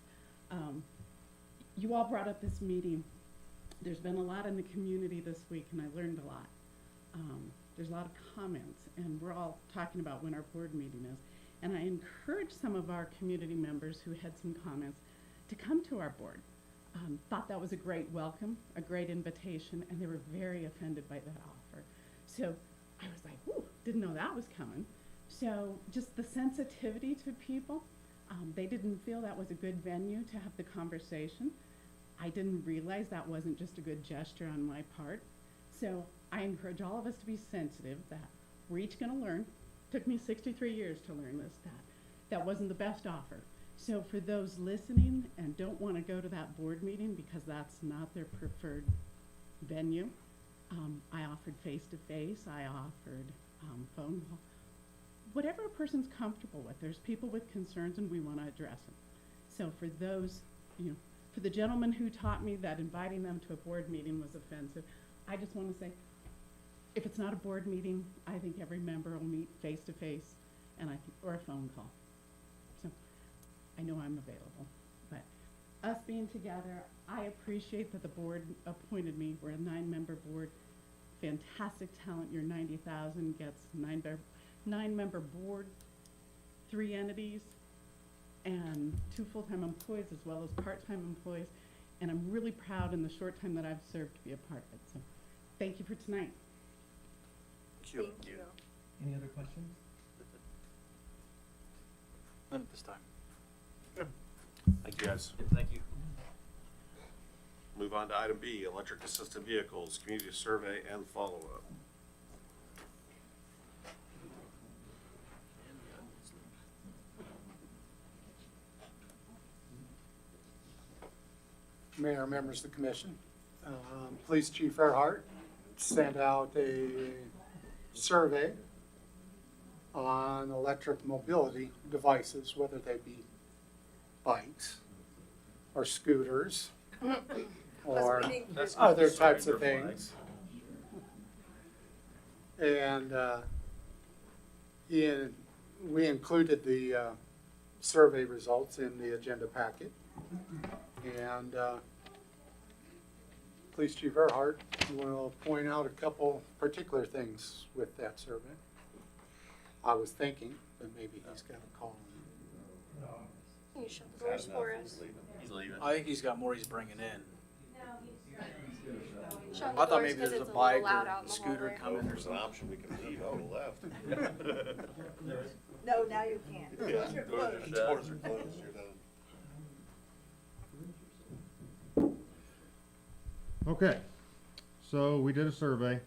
You all brought up this meeting. There's been a lot in the community this week, and I learned a lot. There's a lot of comments, and we're all talking about when our board meeting is. And I encourage some of our community members who had some comments to come to our board. Thought that was a great welcome, a great invitation, and they were very offended by that offer. So I was like, whoo, didn't know that was coming. So just the sensitivity to people, they didn't feel that was a good venue to have the conversation. I didn't realize that wasn't just a good gesture on my part. So I encourage all of us to be sensitive that we're each gonna learn. Took me 63 years to learn this, that wasn't the best offer. So for those listening and don't wanna go to that board meeting because that's not their preferred venue, I offered face-to-face, I offered phone call. Whatever a person's comfortable with, there's people with concerns and we wanna address them. So for those, you know, for the gentleman who taught me that inviting them to a board meeting was offensive, I just wanna say, if it's not a board meeting, I think every member will meet face-to-face and or a phone call. So I know I'm available, but us being together, I appreciate that the board appointed me. We're a 9-member board, fantastic talent. Your 90,000 gets 9-member board, 3 entities, and 2 full-time employees as well as part-time employees. And I'm really proud in the short time that I've served to be a part of it. So thank you for tonight.
Thank you.
Any other questions?
None at this time.
Thank you, guys.
Thank you.
Move on to item B, electric assisted vehicles, community survey and follow-up.
Mayor, members of the commission, Police Chief Earhart sent out a survey on electric mobility devices, whether they be bikes or scooters or other types of things. And we included the survey results in the agenda packet. And Police Chief Earhart will point out a couple particular things with that survey. I was thinking that maybe he's got a call.
Can you shut the doors for us?
He's leaving.
I think he's got more he's bringing in.
Shut the
I thought
doors
maybe
'cause
there's
it's
a
little
bike
loud
or
out in
a
the
scooter
hallway.
coming or
There's an
something.
option, we can leave on the left.
No, now you can't. Doors are closed.
Doors are closed, you're done.
Okay, so we did a survey.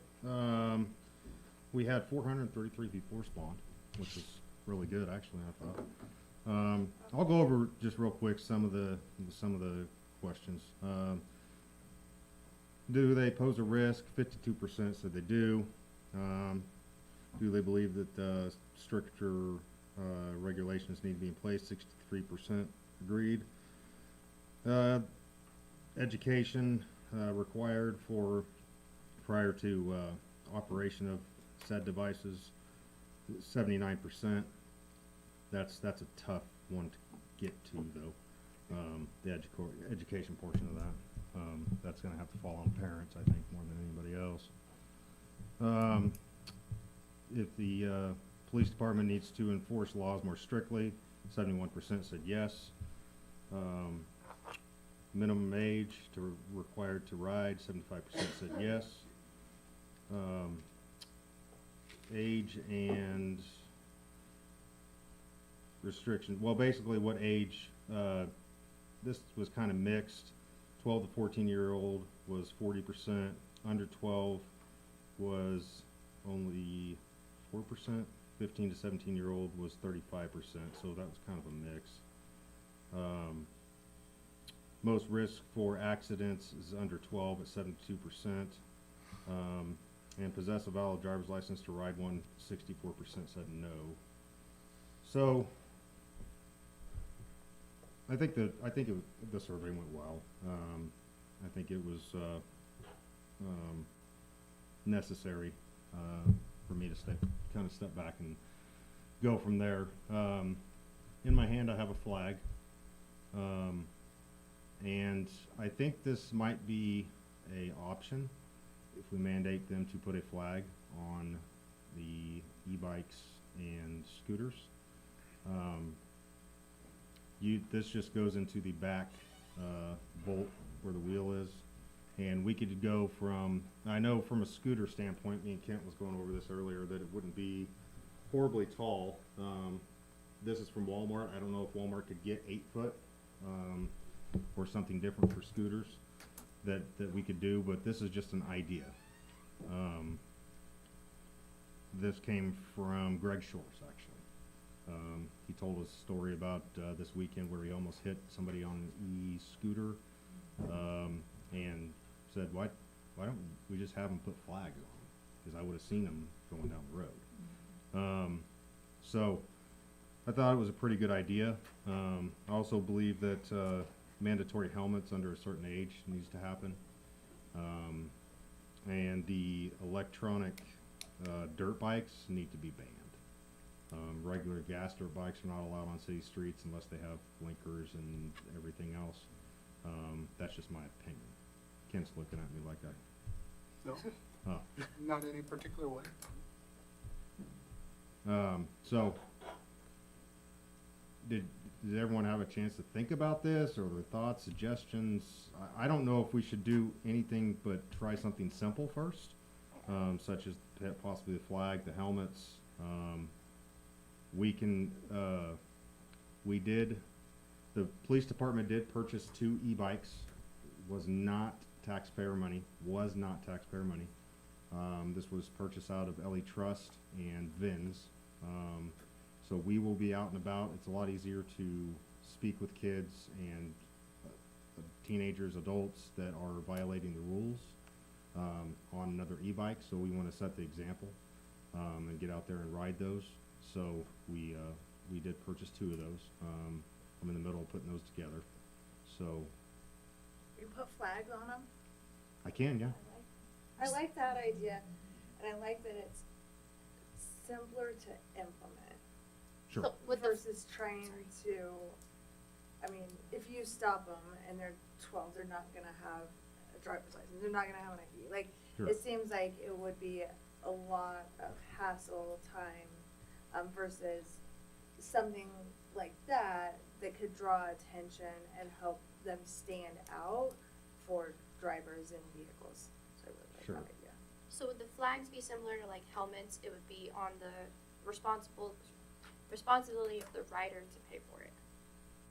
We had 433 people respond, which is really good, actually, I thought. I'll go over just real quick some of the questions. Do they pose a risk? 52% said they do. Do they believe that stricter regulations need to be in place? 63% agreed. Education required for prior to operation of said devices, 79%. That's a tough one to get to, though. The education portion of that. That's going to have to fall on parents, I think, more than anybody else. If the police department needs to enforce laws more strictly, 71% said yes. Minimum age to required to ride, 75% said yes. Age and restriction, well, basically what age, this was kind of mixed. 12 to 14-year-old was 40%, under 12 was only 4%, 15 to 17-year-old was 35%, so that was kind of a mix. Most risk for accidents is under 12 at 72%. And possess a valid driver's license to ride one, 64% said no. So, I think the survey went well. I think it was necessary for me to step back and go from there. In my hand, I have a flag, and I think this might be a option if we mandate them to put a flag on the e-bikes and scooters. This just goes into the back bolt where the wheel is, and we could go from, I know from a scooter standpoint, me and Kent was going over this earlier, that it wouldn't be horribly tall. This is from Walmart. I don't know if Walmart could get 8 foot or something different for scooters that we could do, but this is just an idea. This came from Greg Shores, actually. He told us a story about this weekend where he almost hit somebody on an e-scooter, and said, why don't we just have them put flags on them? Because I would have seen them going down the road. So I thought it was a pretty good idea. I also believe that mandatory helmets under a certain age needs to happen. And the electronic dirt bikes need to be banned. Regular gas dirt bikes are not allowed on city streets unless they have blinkers and everything else. That's just my opinion. Kent's looking at me like I...
No, not any particular way.
So, did everyone have a chance to think about this, or their thoughts, suggestions? I don't know if we should do anything but try something simple first, such as possibly the flag, the helmets. The police department did purchase 2 e-bikes. Was not taxpayer money. This was purchased out of LE Trust and VINs. So we will be out and about. It's a lot easier to speak with kids and teenagers, adults that are violating the rules on another e-bike. So we want to set the example and get out there and ride those. So we did purchase 2 of those. I'm in the middle of putting those together. So
You put flags on them?
I can, yeah.
I like that idea, and I like that it's simpler to implement.
Sure.
So with the
Versus trying to, I mean, if you stop them and they're 12, they're not gonna have a driver's license, they're not gonna have an ID. Like,
Sure.
it seems like it would be a lot of hassle, time, versus something like that that could draw attention and help them stand out for drivers and vehicles. So I really like
Sure.
that idea.
So would the flags be similar to like helmets? It would be on the responsibility of the rider to pay for it.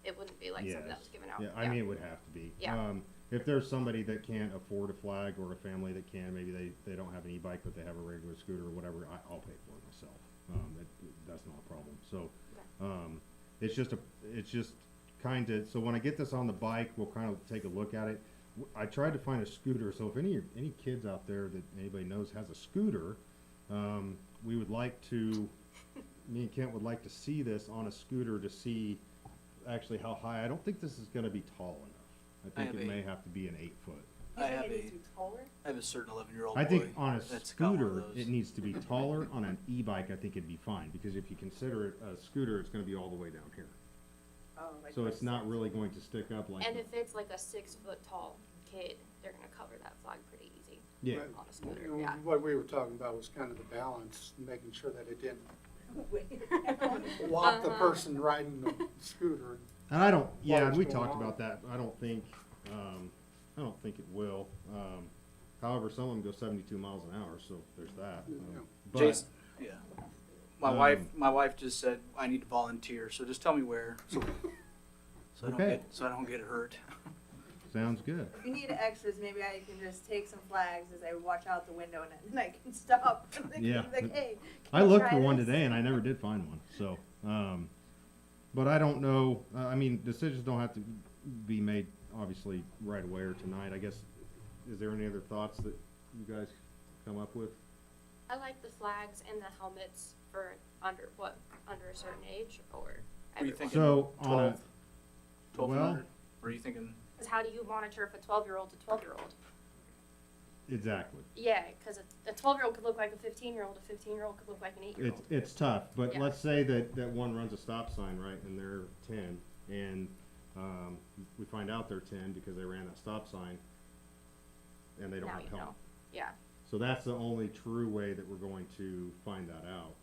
It wouldn't be like something that
Yes.
was given out.
Yeah, I mean, it would have to be.
Yeah.
If there's somebody that can't afford a flag, or a family that can, maybe they don't have an e-bike, but they have a regular scooter or whatever, I'll pay for it myself. That's not a problem. So, it's just kind of, so when I get this on the bike, we'll kind of take a look at it. I tried to find a scooter, so if any kids out there that anybody knows has a scooter, we would like to, me and Kent would like to see this on a scooter to see actually how high. I don't think this is gonna be tall enough. I think it may have to be an 8 foot.
You
I
think
have
it needs
a-
to be taller?
I have a certain 11-year-old
I
boy
think on a
that's got one of
scooter,
those.
it needs to be taller. On an e-bike, I think it'd be fine, because if you consider it a scooter, it's gonna be all the way down here.
Oh, like
So
this.
it's not really going to stick up like.
And if it's like a 6 foot tall kid, they're gonna cover that flag pretty easy
Yeah,
Right.
on a scooter.
You know,
Yeah.
What we were talking about was kind of the balance, making sure that it didn't
Wait.
walk the person riding the scooter.
and I don't, yeah,
What's
we
going
talked
on?
about that. I don't think it will. However, some of them go 72 miles an hour, so there's that.
Yeah.
But,
Jason, yeah. My
Um,
wife just said I need to volunteer, so just tell me where, so
Okay.
I don't get hurt.
sounds good.
If you need extras, maybe I can just take some flags as I watch out the window and then I can stop. And they
Yeah.
can be like, hey,
I
can you
looked
try
for one
this?
today and I never did find one, so, but I don't know, I mean, decisions don't have to be made obviously right away or tonight. I guess, is there any other thoughts that you guys come up with?
I like the flags and the helmets for under a certain age or
Were you
everyone.
thinking
So,
12? 12 and
well-
under? Or are you thinking,
Because how do you monitor if a 12-year-old's a 12-year-old?
Exactly.
Yeah, because a 12-year-old could look like a 15-year-old, a 15-year-old could look like an 8-year-old.
It's tough, but
Yeah.
let's say that one runs a stop sign, right, and they're 10, and we find out they're 10 because they ran that stop sign, and they don't
Now
have
you
help.
know. Yeah.
So that's the only true way that we're going to find that out.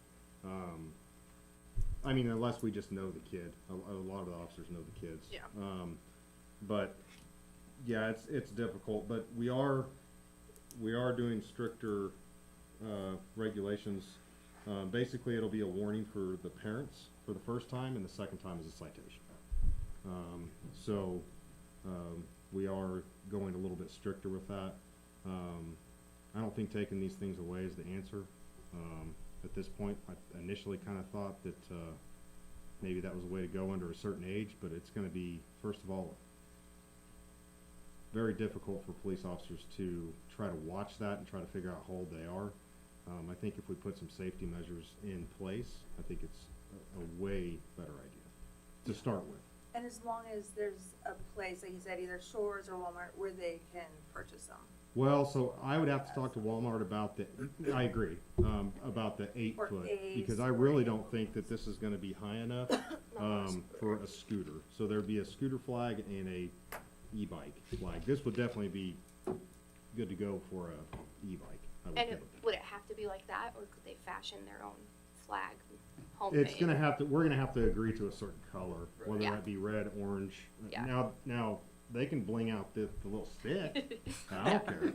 I mean, unless we just know the kid. A lot of the officers know the kids.
Yeah.
But yeah, it's difficult. But we are doing stricter regulations. Basically, it'll be a warning for the parents for the first time, and the second time is a citation. So we are going a little bit stricter with that. I don't think taking these things away is the answer. At this point, I initially kind of thought that maybe that was a way to go under a certain age, but it's going to be, first of all, very difficult for police officers to try to watch that and try to figure out how old they are. I think if we put some safety measures in place, I think it's a way better idea to start with.
And as long as there's a place, like you said, either Shores or Walmart, where they can purchase them.
Well, so I would have to talk to Walmart about I agree, about the 8
Or
foot,
a
because I really don't think that this is gonna be high enough, for a scooter. So there'd be a scooter flag and a e-bike flag. This would definitely be good to go for a e-bike, I would
And
think.
would it have to be like that, or could they fashion their own flag, homemade?
It's gonna have to, we're gonna have to agree to a certain color, whether
Yeah.
that be red, orange.
Yeah.
Now, they can bling out the little stick. I don't care.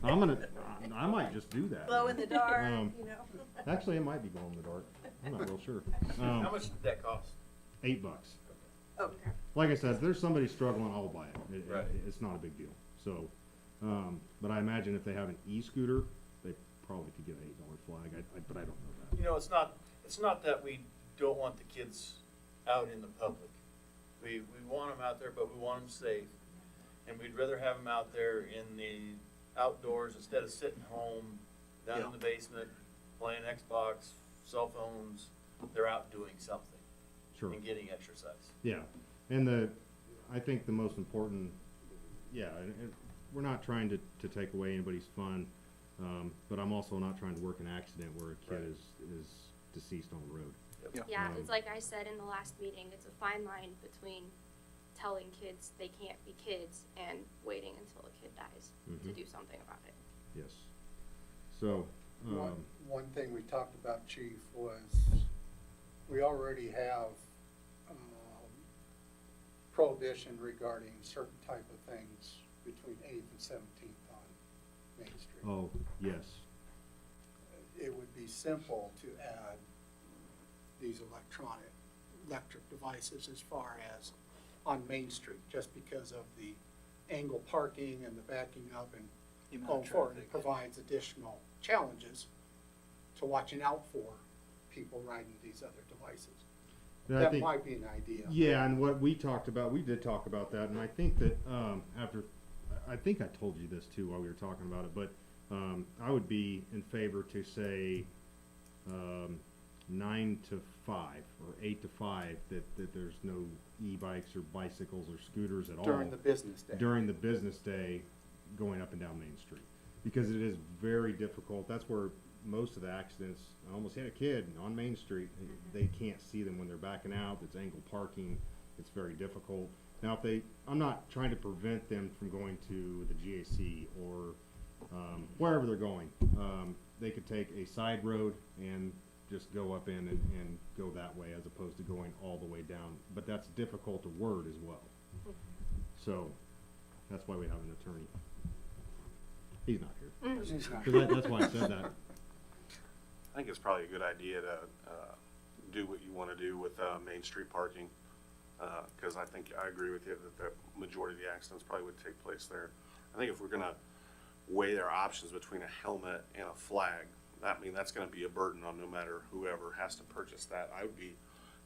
I might just do that.
Glow in the dark,
Um,
you know.
Actually, it might be glow in the dark. I'm not real sure.
How much did that cost?
$8.
Okay.
Like I said, if there's somebody struggling, I'll buy it.
Right.
It's not a big deal. So, but I imagine if they have an e-scooter, they probably could get an $8 flag, but I don't know that.
You know, it's not that we don't want the kids out in the public. We want them out there, but we want them safe. And we'd rather have them out there in the outdoors instead of sitting home, down in the basement, playing Xbox, cell phones. They're out doing something
Sure.
and getting exercise.
Yeah, and I think the most important, and we're not trying to take away anybody's fun, but I'm also not trying to work an accident where a kid is deceased on the road.
Yeah, it's like I said in the last meeting, it's a fine line between telling kids they can't be kids and waiting until a kid dies to do something about it.
Yes. So,
One thing we talked about, Chief, was we already have prohibition regarding certain type of things between 8th and 17th on Main Street.
oh, yes,
It would be simple to add these electric devices as far as on Main Street, just because of the angle parking and the backing up and
the amount
going
of
forward. It
traffic?
provides additional challenges to watching out for people riding these other devices.
And I
That
think-
might be an idea.
Yeah, and what we talked about, we did talk about that, and I think that, I think I told you this too while we were talking about it, but, I would be in favor to say, 9 to 5 or 8 to 5, that there's no e-bikes or bicycles or scooters at all.
During the business day.
During the business day, going up and down Main Street. Because it is very difficult, that's where most of the accidents, I almost hit a kid on Main Street, they can't see them when they're backing out, it's angle parking, it's very difficult. Now, I'm not trying to prevent them from going to the GAC or, wherever they're going. They could take a side road and just go up in and go that way as opposed to going all the way down, but that's difficult to word as well. So, that's why we have an attorney. He's not here.
It's not-
'Cause that's why I said that.
I think it's probably a good idea to do what you want to do with Main Street parking, because I think I agree with you that the majority of the accidents probably would take place there. I think if we're going to weigh their options between a helmet and a flag, that's going to be a burden on no matter whoever has to purchase that. I would be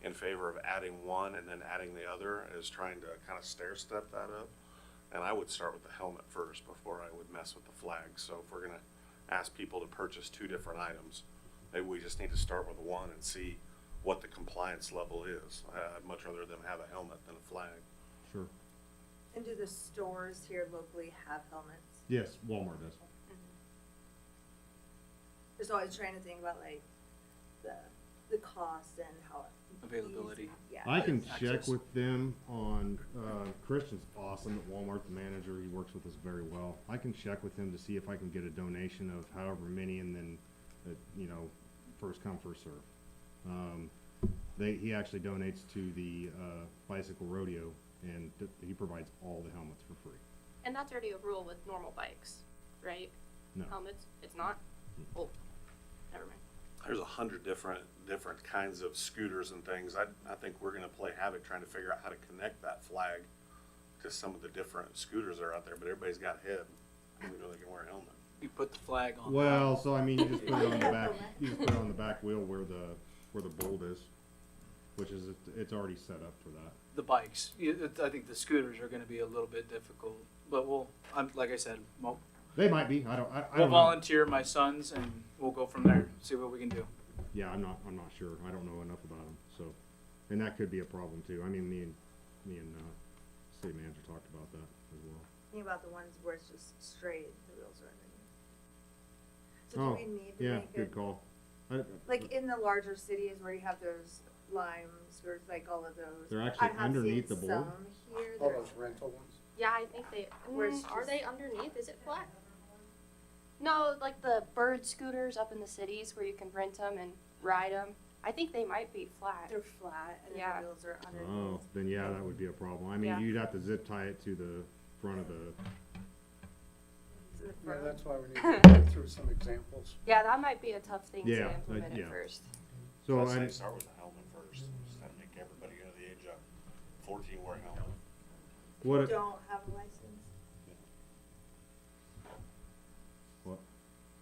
in favor of adding one and then adding the other as trying to kind of stair step that up. And I would start with the helmet first before I would mess with the flag. So if we're gonna ask people to purchase two different items, maybe we just need to start with one and see what the compliance level is. I'd much rather them have a helmet than a flag.
Sure.
And do the stores here locally have helmets?
Yes, Walmart does.
Just always trying to think about like the cost and how
Availability.
easy- Yeah.
I can
Access.
check with them on, Christian's awesome at Walmart, the manager, he works with us very well. I can check with him to see if I can get a donation of however many and then, you know, first come, first serve. He actually donates to the, bicycle rodeo and he provides all the helmets for free.
And that's already a rule with normal bikes, right?
No.
Helmets, it's not? Oh, never mind.
There's 100 different kinds of scooters and things. I think we're gonna play havoc trying to figure out how to connect that flag to some of the different scooters that are out there, but everybody's got a head. And we know they can wear a helmet.
You put the flag on.
Well, so I mean, you just put it on the back, you just put it on the back wheel where the bolt is, which is, it's already set up for that.
The bikes. I think the scooters are gonna be a little bit difficult, but like I said,
They might be, I
we'll
don't know.
volunteer my sons and we'll go from there, see what we can do.
Yeah, I'm not sure. I don't know enough about them, so, and that could be a problem too. I mean, me and city manager talked about that as well.
Think about the ones where it's just straight, the wheels are underneath. So
Oh,
do we need to
yeah,
make
good
it,
call.
like in the larger cities where you have those lime skirts, like all of those?
They're actually
I have
underneath
seen
the board?
some here,
All
they're-
those rental ones.
Yeah, I think they,
Where it's
are
just-
they underneath? Is it flat? No, like the bird scooters up in the cities where you can rent them and ride them. I think they might be flat.
They're flat and then
Yeah.
the wheels are underneath.
Oh, then yeah, that would be a problem. I mean,
Yeah.
you'd have to zip tie it to the front of the,
To the
Yeah,
front.
that's why we need to go through some examples.
Yeah, that might be a tough thing
Yeah,
to implement
yeah.
at first.
so
I'd say
I,
start with the helmet first. Just gotta make everybody under the age of 14 wear a helmet.
what,
Don't have a license.
what,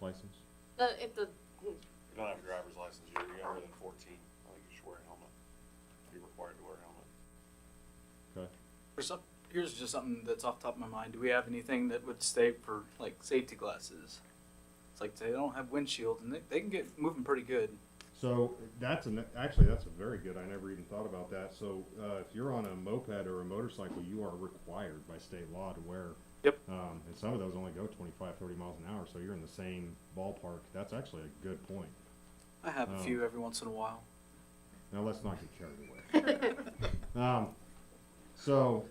license?
If the,
If you don't have a driver's license, you're younger than 14. I think you should wear a helmet. Be required to wear a helmet.
Okay.
Here's just something that's off the top of my mind. Do we have anything that would stay for like safety glasses? It's like they don't have windshield and they can get moving pretty good.
So actually, that's a very good, I never even thought about that. So, if you're on a moped or a motorcycle, you are required by state law to wear.
Yep.
And some of those only go 25, 30 miles an hour, so you're in the same ballpark. That's actually a good point.
I have a
Oh.
few every once in a while.
Now, let's not get carried away. So,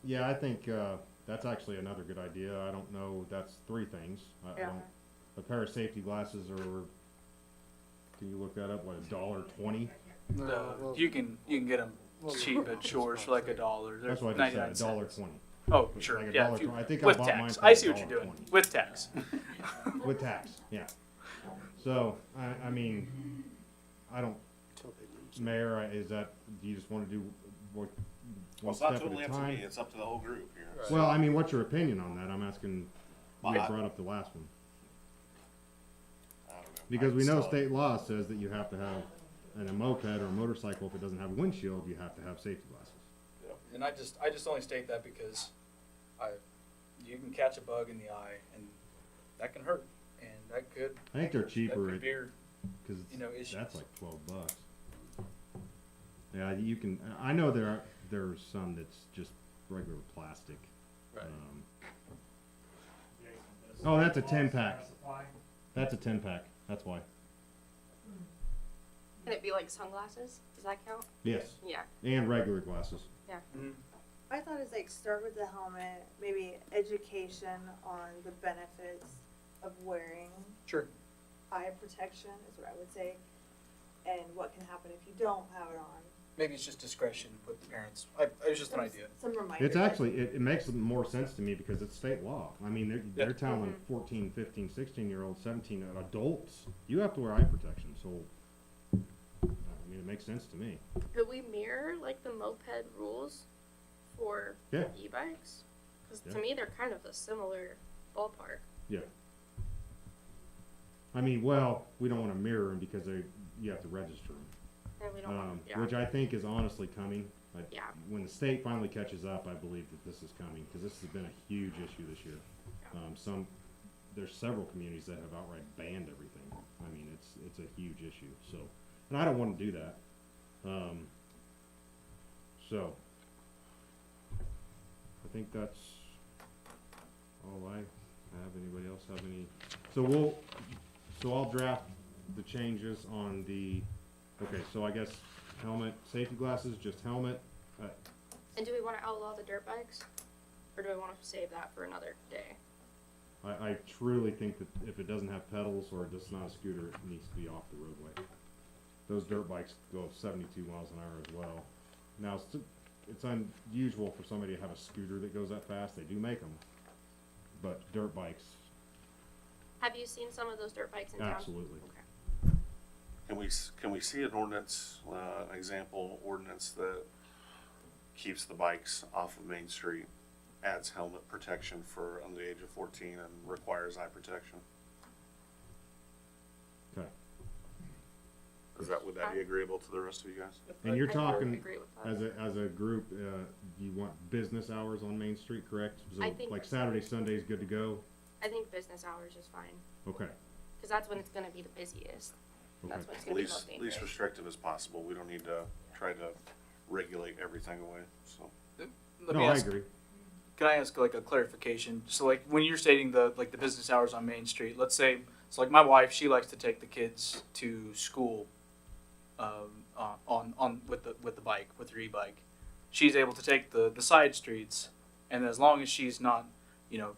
yeah, I think, that's actually another good idea. I don't know, that's three things. I
Yeah.
don't, a pair of safety glasses are, can you look that up, what, $1.20?
Well,
You can get them
well,
cheap
well,
at Shores for like $1. They're
That's what I
99
just said,
cents.
$1.20.
Oh, sure,
Like a
yeah.
dollar
if you-
twenty. I think I
with
bought mine
tax.
for
I see what you're doing.
$1.20.
With tax.
With tax, yeah. So, I mean, I don't,
Until they lose it.
Mayor, do you just wanna do what,
Well,
one
it's not
step at
totally
a
up to me.
time?
It's up to the whole group here.
Well, I mean, what's your opinion on that? I'm asking,
Well,
you
I-
brought up the last one.
I don't know.
Because
I
we know
still-
state law says that you have to have, in a moped or a motorcycle, if it doesn't have a windshield, you have to have safety glasses.
And I just only state that because you can catch a bug in the eye and that can hurt and that could
I think they're cheaper,
that could be,
cause
you know, issues.
that's like $12. Yeah, you can, I know there's some that's just regular plastic.
Right.
Oh, that's a 10-pack. That's a 10-pack, that's why.
can it be like sunglasses? Does that count?
Yes,
Yeah.
and regular glasses.
Mhm.
I thought it's like start with the helmet, maybe education on the benefits of wearing
Sure.
eye protection is what I would say, and what can happen if you don't have it on.
Maybe it's just discretion with the parents. It was just an idea.
Some reminders.
It's actually, it makes more sense to me because it's state law. I mean, they're
Yeah.
telling 14, 15, 16-year-olds, 17, adults, you have to wear eye protection, so, I mean, it makes sense to me.
Could we mirror like the moped rules for
Yeah.
e-bikes? Because
Yeah.
to me they're kind of a similar ballpark.
Yeah. I mean, well, we don't want to mirror them because you have to register them.
And we don't want, yeah.
which I think is honestly coming.
Yeah.
When the state finally catches up, I believe that this is coming, because this has been a huge issue this year. There's several communities that have outright banned everything. I mean, it's a huge issue, so, and I don't wanna do that. So, I think that's all I have. Anybody else have any? So I'll draft the changes on the, okay, so I guess helmet, safety glasses, just helmet.
And do we want to outlaw the dirt bikes? Or do we want to save that for another day?
I truly think that if it doesn't have pedals or it's not a scooter, it needs to be off the roadway. Those dirt bikes go 72 miles an hour as well. Now, it's unusual for somebody to have a scooter that goes that fast. They do make them, but dirt bikes,
Have you seen some of those dirt bikes in town?
absolutely.
Okay.
Can we see an ordinance, example ordinance that keeps the bikes off of Main Street, adds helmet protection for under the age of 14 and requires eye protection?
Okay.
Would that be agreeable to the rest of you guys?
And you're
I totally
talking
agree with that.
as a group, you want business hours on Main Street, correct? So
I think-
like Saturday, Sunday's good to go?
I think business hours is fine,
Okay,
because that's when it's gonna be the busiest.
okay.
That's when it's gonna be most
Least
dangerous.
restrictive as possible. We don't need to try to regulate everything away, so.
Let
No,
me
I
ask,
agree.
can I ask like a clarification? So like when you're stating the business hours on Main Street, let's say, so like my wife, she likes to take the kids to school, on with the bike, with her e-bike. She's able to take the side streets, and as long as she's not,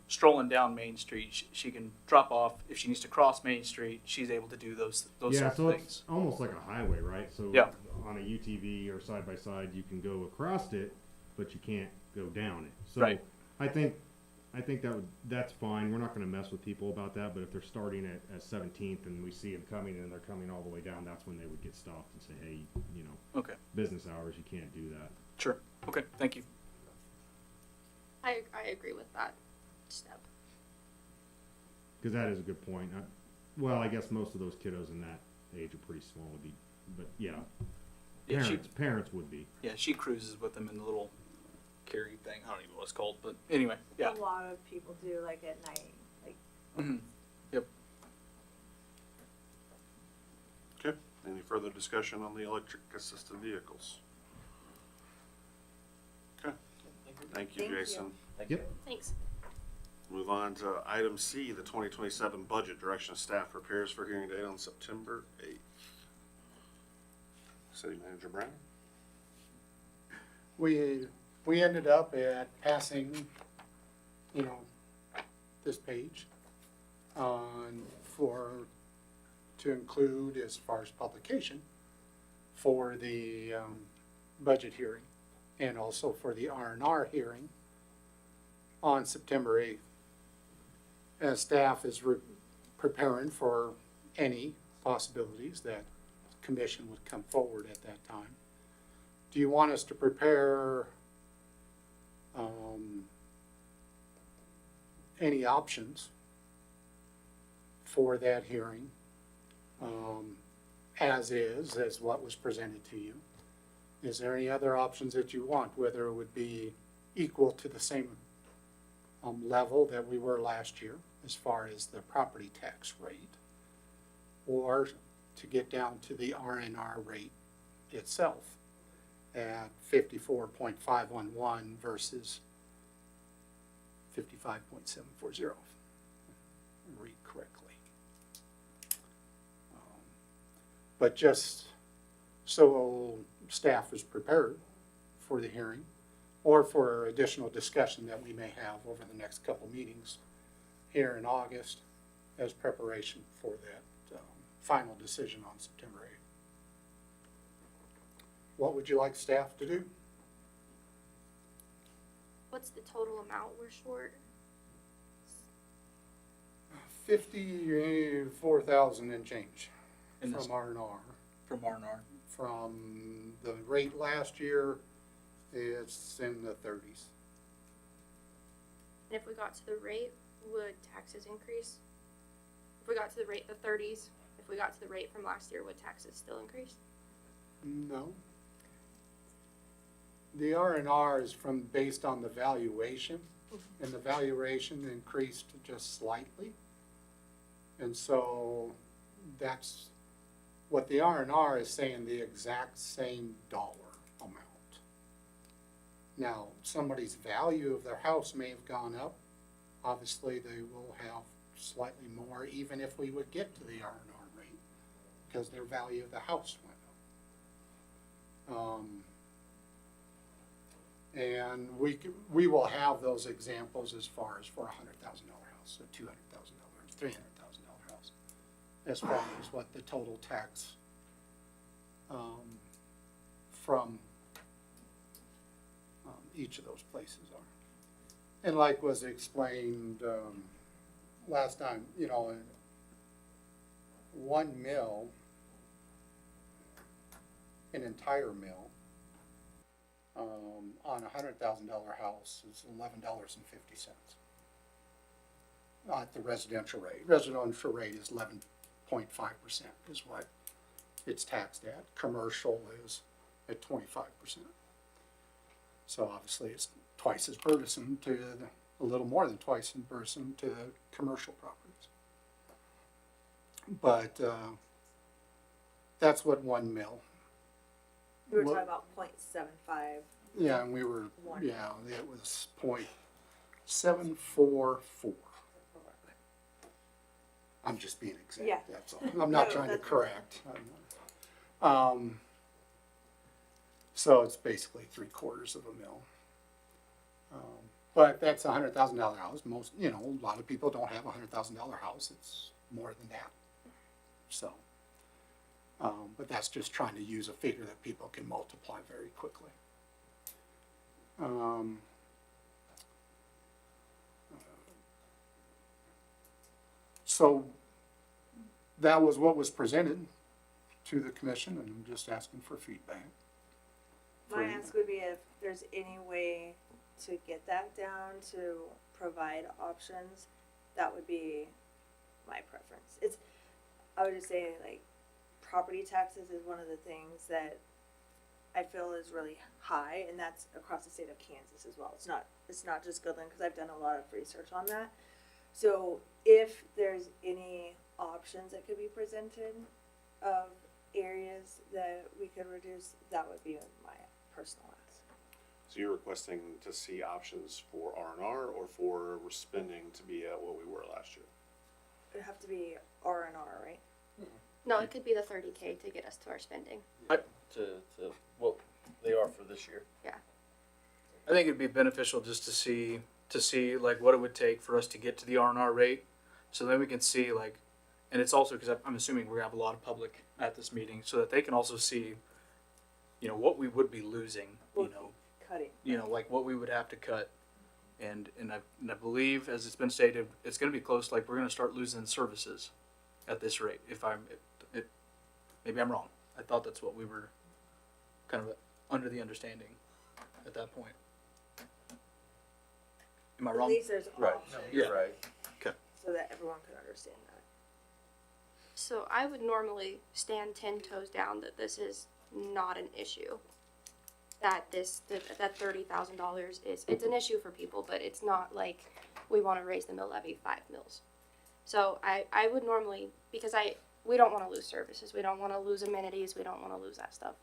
strolling down Main Street, she can drop off. If she needs to cross Main Street, she's able to do those
Yeah,
sorts
so
of
it's
things.
almost like a highway, right? So
Yeah.
on a UTV or side by side, you can go across it, but you can't go down it. So
Right.
I think that's fine. We're not gonna mess with people about that, but if they're starting at 17th and we see them coming and they're coming all the way down, that's when they would get stopped and say, hey,
Okay,
business hours, you can't do that.
sure. Okay, thank you.
I agree with that step.
Cause that is a good point. Well, I guess most of those kiddos in that age are pretty small to be, but yeah.
Yeah,
Parents would be.
Yeah, she cruises with them in the little carry thing. I don't even know what it's called, but anyway, yeah.
A lot of people do like at night, like
Mhm. Yep.
Okay, any further discussion on the electric assisted vehicles? Okay, thank you,
Thank you.
Jason.
Yep.
Thanks.
Move on to item C, the 2027 budget direction of staff prepares for hearing date on September 8th. City Manager Brown?
We ended up at passing, this page to include as far as publication for the budget hearing and also for the R&R hearing on September 8th. As staff is preparing for any possibilities that the commission would come forward at that time. Do you want us to prepare any options for that hearing as what was presented to you? Is there any other options that you want, whether it would be equal to the same level that we were last year as far as the property tax rate, or to get down to the R&R rate itself at 54.511 versus 55.740. Read correctly. But just so staff is prepared for the hearing or for additional discussion that we may have over the next couple meetings here in August as preparation for that final decision on September 8th. What would you like staff to do?
What's the total amount we're short?
54,000 and change
In this-
from R&R.
From R&R.
From the rate last year, it's in the 30s.
And if we got to the rate, would taxes increase? If we got to the rate, the 30s, if we got to the rate from last year, would taxes still increase?
No. The R&R is based on the valuation, and the valuation increased just slightly. And so that's what the R&R is saying, the exact same dollar amount. Now, somebody's value of their house may have gone up. Obviously, they will have slightly more, even if we would get to the R&R rate, because their value of the house went up. And we will have those examples as far as for $100,000 house, a $200,000, $300,000 house, as far as what the total tax from each of those places are. And like was explained last time, you know, 1 mil, an entire mil, on a $100,000 house is $11.50. At the residential rate. Residential rate is 11.5% is what it's taxed at. Commercial is at 25%. So obviously it's twice as burdensome a little more than twice as burdensome to the commercial properties. But that's what 1 mil.
We were talking about 0.75.
Yeah, and we were,
One.
yeah, it was 0.744. I'm just being exact,
Yeah.
that's all. I'm not
No,
trying to
that's-
correct. So it's basically 3/4 of a mil. But that's a $100,000 house. Most, you know, a lot of people don't have a $100,000 house. It's more than that. So, but that's just trying to use a figure that people can multiply very quickly. So that was what was presented to the commission, and I'm just asking for feedback.
My ask would be if there's any way to get that down to provide options, that would be my preference. I would just say, like, property taxes is one of the things that I feel is really high, and that's across the state of Kansas as well. It's not just Goodland, because I've done a lot of research on that. So if there's any options that could be presented of areas that we could reduce, that would be my personal ask.
So you're requesting to see options for R&R or for spending to be at what we were last year?
It'd have to be R&R, right?
No, it could be the 30K to get us to our spending.
To what they are for this year.
I think it'd be beneficial just to see like what it would take for us to get to the R&R rate, so then we can see like, and it's also because I'm assuming we're gonna have a lot of public at this meeting, so that they can also see, you know, what we would be losing,
Cutting.
like what we would have to cut, and I believe, as it's been stated, it's gonna be close. Like we're gonna start losing services at this rate. Maybe I'm wrong. I thought that's what we were kind of under the understanding at that point. Am I
At
wrong?
least there's
Right.
options.
Yeah.
Right.
So that everyone can understand that.
So I would normally stand 10 toes down that this is not an issue. That that $30,000 it's an issue for people, but it's not like we want to raise the mill levy 5 mils. So I would normally, because we don't want to lose services, we don't want to lose amenities, we don't want to lose that stuff.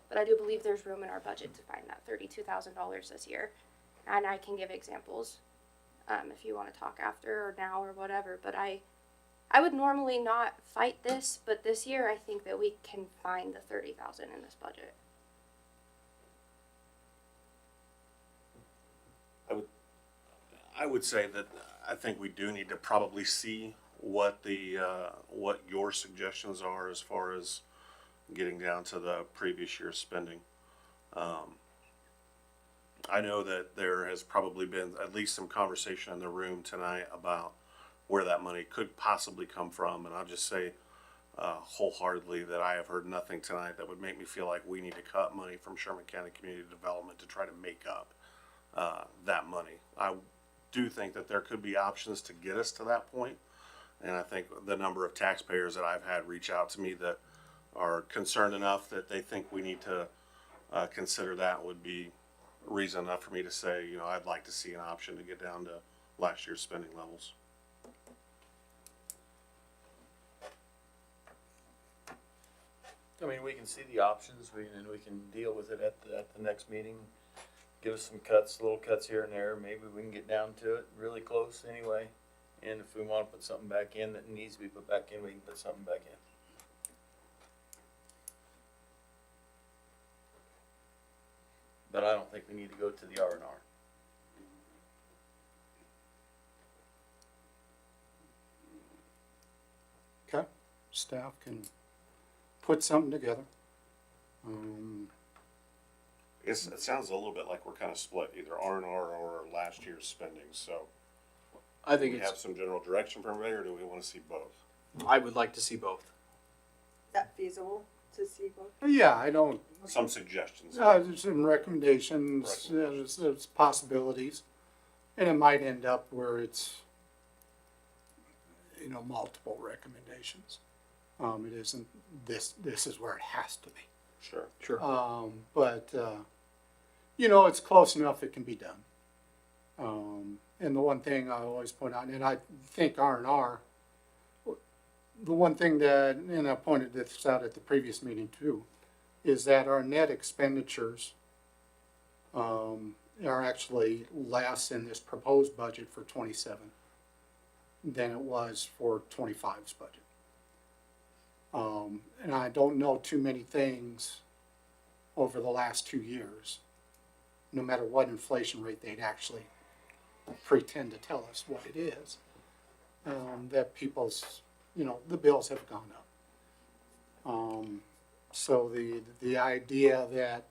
But I do believe there's room in our budget to find that $32,000 this year, and I can give examples if you want to talk after or now or whatever. But I would normally not fight this, but this year I think that we can find the $30,000 in this budget.
I would say that I think we do need to probably see what what your suggestions are as far as getting down to the previous year's spending. I know that there has probably been at least some conversation in the room tonight about where that money could possibly come from, and I'll just say wholeheartedly that I have heard nothing tonight that would make me feel like we need to cut money from Sherman County Community Development to try to make up that money. I do think that there could be options to get us to that point, and I think the number of taxpayers that I've had reach out to me that are concerned enough that they think we need to consider that, would be reason enough for me to say, you know, I'd like to see an option to get down to last year's spending levels.
I mean, we can see the options, and we can deal with it at the next meeting. Give us some cuts, little cuts here and there. Maybe we can get down to it really close anyway. And if we want to put something back in that needs to be put back in, we can put something back in. But I don't think we need to go to the R&R.
Okay, staff can put something together.
It sounds a little bit like we're kind of split, either R&R or last year's spending, so.
I
Do
think
we
it's,
have some general direction from everybody, or do we want to see both?
I would like to see both.
Is that feasible to see both?
Yeah, I don't,
Some suggestions.
there's some recommendations, there's possibilities. And it might end up where it's, you know, multiple recommendations. It isn't, this is where it has to be.
Sure.
Sure.
But you know, it's close enough it can be done. And the one thing I always point out, and I think R&R, the one thing that, and I pointed this out at the previous meeting too, is that our net expenditures are actually less in this proposed budget for 27 than it was for 25's budget. And I don't know too many things over the last 2 years, no matter what inflation rate they'd actually pretend to tell us what it is, that people's, you know, the bills have gone up. So the idea that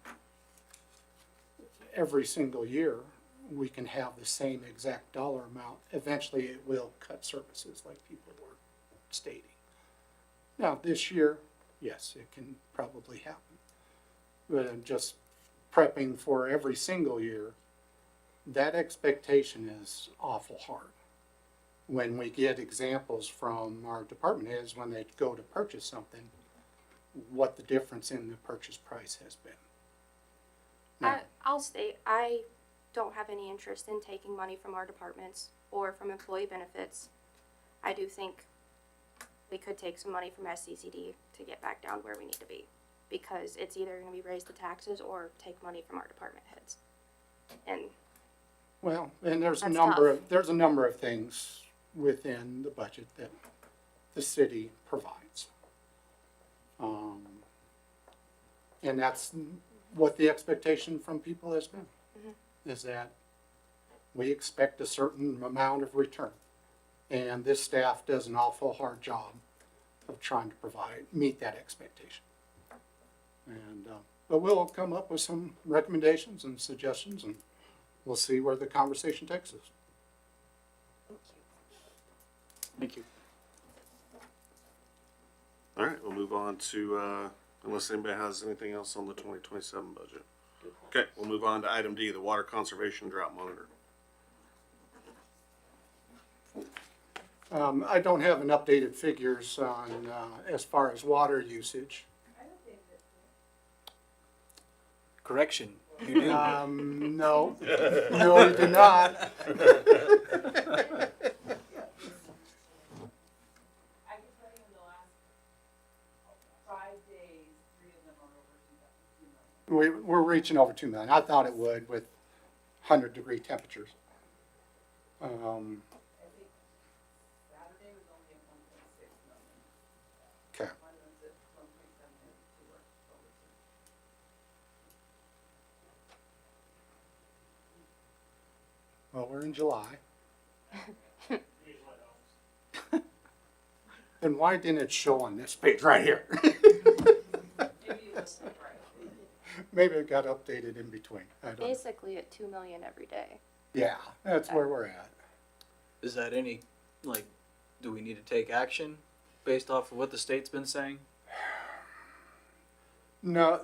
every single year we can have the same exact dollar amount, eventually it will cut services like people were stating. Now, this year, yes, it can probably happen. But I'm just prepping for every single year. That expectation is awful hard. When we get examples from our department heads when they go to purchase something, what the difference in the purchase price has been. Now,
I'll state, I don't have any interest in taking money from our departments or from employee benefits. I do think we could take some money from SCCD to get back down where we need to be, because it's either going to be raise the taxes or take money from our department heads. And
well, and there's a
That's
number of things within the budget that the city provides. And that's what the expectation from people has been, is that we expect a certain amount of return. And this staff does an awful hard job of trying to meet that expectation. And, but we'll come up with some recommendations and suggestions, and we'll see where the conversation takes us.
Thank you.
All right, we'll move on to, unless anybody has anything else on the 2027 budget. Okay, we'll move on to item D, the water conservation drought monitor.
I don't have an updated figures on, as far as water usage.
Correction, you do.
No, no, you do not. We're reaching over 2 million. I thought it would with 100-degree temperatures. Okay. Well, we're in July. Then why didn't it show on this page right here? Maybe it got updated in between. I don't know.
basically at 2 million every day.
Yeah, that's where we're at.
Is that any, like, do we need to take action based off of what the state's been saying?
No,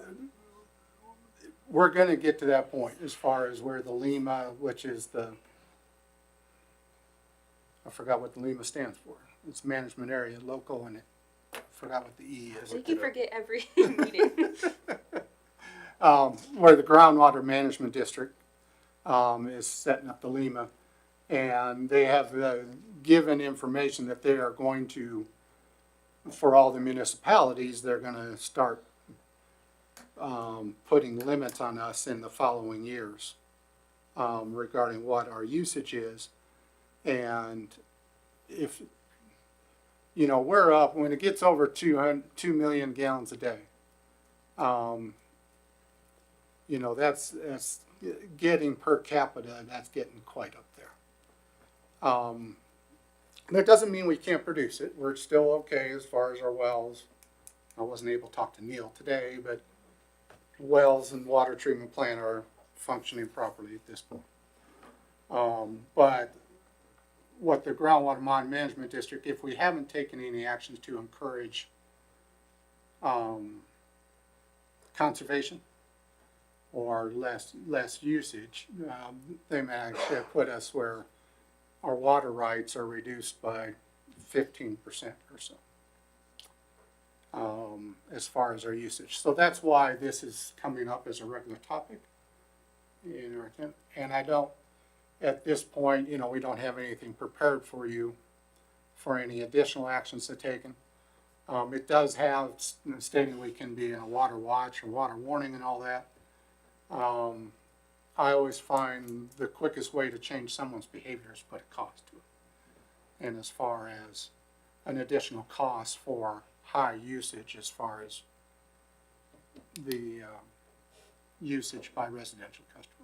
we're gonna get to that point as far as where the LEMA, which is I forgot what the LEMA stands for. It's management area, local, and forgot what the E is.
I think you forget every meeting.
Where the groundwater management district, is setting up the Lima. And they have given information that they are going to, for all the municipalities, they're gonna start putting limits on us in the following years regarding what our usage is. And if, you know, we're up, when it gets over 2 million gallons a day, you know, that's getting per capita, that's getting quite up there. That doesn't mean we can't produce it. We're still okay as far as our wells. I wasn't able to talk to Neil today, but wells and water treatment plant are functioning properly at this point. But what the groundwater management district, if we haven't taken any actions to encourage conservation or less usage, they may actually put us where our water rights are reduced by 15% or so, as far as our usage. So that's why this is coming up as a regular topic. And I don't, at this point, you know, we don't have anything prepared for you for any additional actions to taken. It does have stating we can be in a water watch or water warning and all that. I always find the quickest way to change someone's behavior is put a cost to it. And as far as an additional cost for high usage, as far as the usage by residential customers.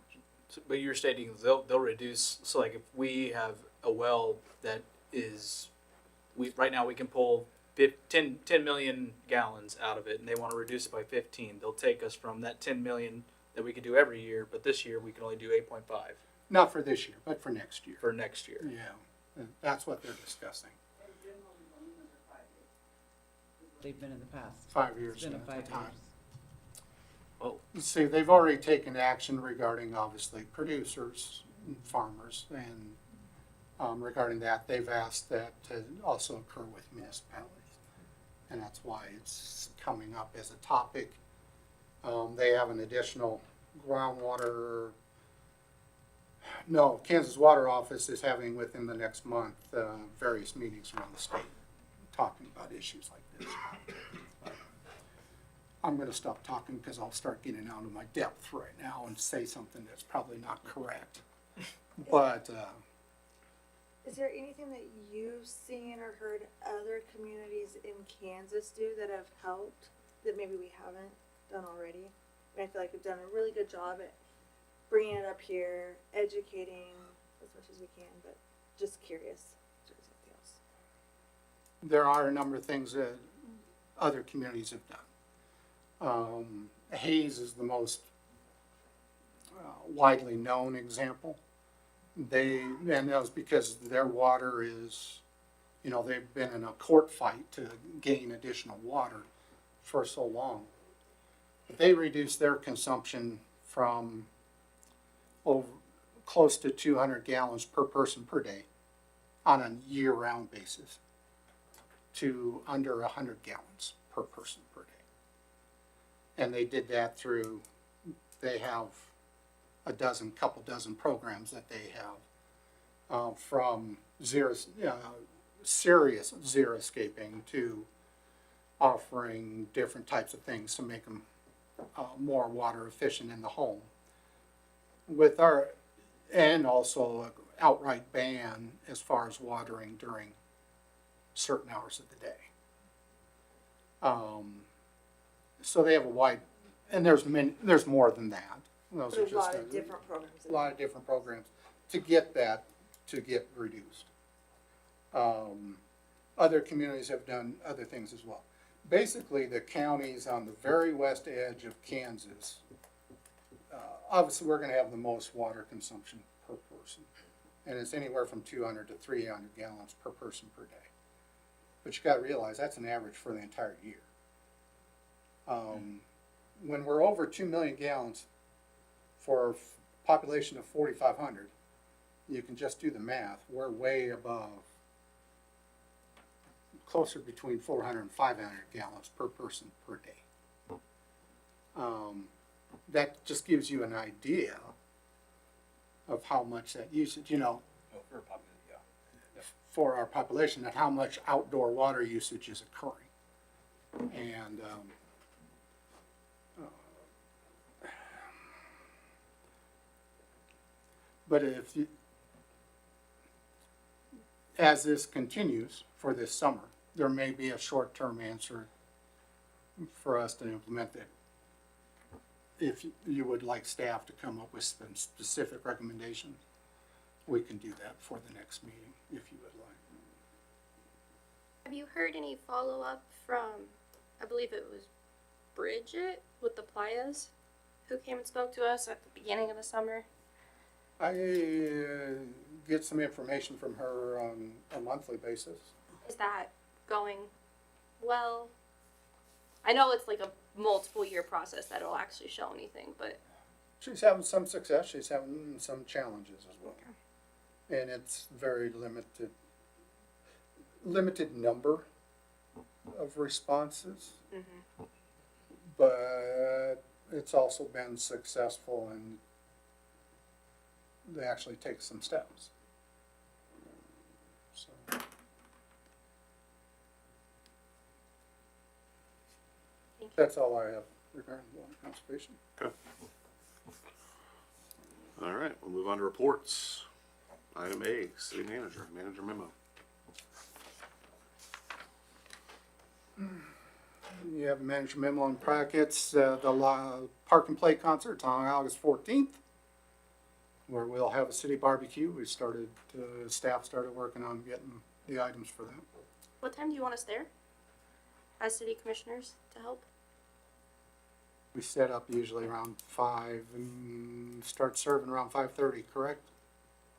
So, but you're stating they'll reduce. So like if we have a well that is, right now we can pull 10 million gallons out of it, and they want to reduce it by 15. They'll take us from that 10 million that we could do every year, but this year we can only do 8.5.
Not for this year, but for next year.
For next year.
Yeah, that's what they're discussing.
They've been in the past.
5 years.
It's been a 5
at the time.
years.
Oh,
See, they've already taken action regarding, obviously, producers, and farmers, and regarding that, they've asked that to also occur with municipalities. And that's why it's coming up as a topic. They have an additional groundwater, no, Kansas Water Office is having within the next month various meetings around the state talking about issues like this. I'm going to stop talking because I'll start getting out of my depth right now and say something that's probably not correct. But
Is there anything that you've seen or heard other communities in Kansas do that have helped that maybe we haven't done already? I feel like we've done a really good job at bringing it up here, educating as much as we can, but just curious if there's anything else.
there are a number of things that other communities have done. Hayes is the most widely known example. And that was because their water is, you know, they've been in a court fight to gain additional water for so long. But they reduced their consumption from close to 200 gallons per person per day on a year-round basis to under 100 gallons per person per day. And they did that through, they have couple dozen programs that they have, from serious xeriscaping to offering different types of things to make them more water efficient in the home. And also an outright ban as far as watering during certain hours of the day. So they have a wide, and there's more than that. Those
There's
are
a
just
lot of different programs.
a lot of different programs to get that to get reduced. Other communities have done other things as well. Basically, the counties on the very west edge of Kansas, obviously we're going to have the most water consumption per person, and it's anywhere from 200 to 300 gallons per person per day. But you got to realize that's an average for the entire year. When we're over 2 million gallons for a population of 4,500, you can just do the math. We're way above closer between 400 and 500 gallons per person per day. That just gives you an idea of how much that usage, for our population, and how much outdoor water usage is occurring. And but if you, as this continues for this summer, there may be a short-term answer for us to implement that. If you would like staff to come up with some specific recommendations, we can do that for the next meeting, if you would like.
Have you heard any follow-up from, I believe it was Bridget with the Playas, who came and spoke to us at the beginning of the summer?
I get some information from her on a monthly basis.
Is that going well? I know it's like a multiple year process that'll actually show anything, but
She's having some success, she's having some challenges as well. And it's very limited number of responses.
mm-hmm.
But it's also been successful, and they actually take some steps. So. That's all I have regarding water conservation.
Okay. All right, we'll move on to reports. Item A, city manager memo.
You have a manager memo on brackets, the Park and Play concert's on August 14th, where we'll have a city barbecue. Staff started working on getting the items for that.
What time do you want us there? As city commissioners to help?
We set up usually around 5 and start serving around 5:30, correct?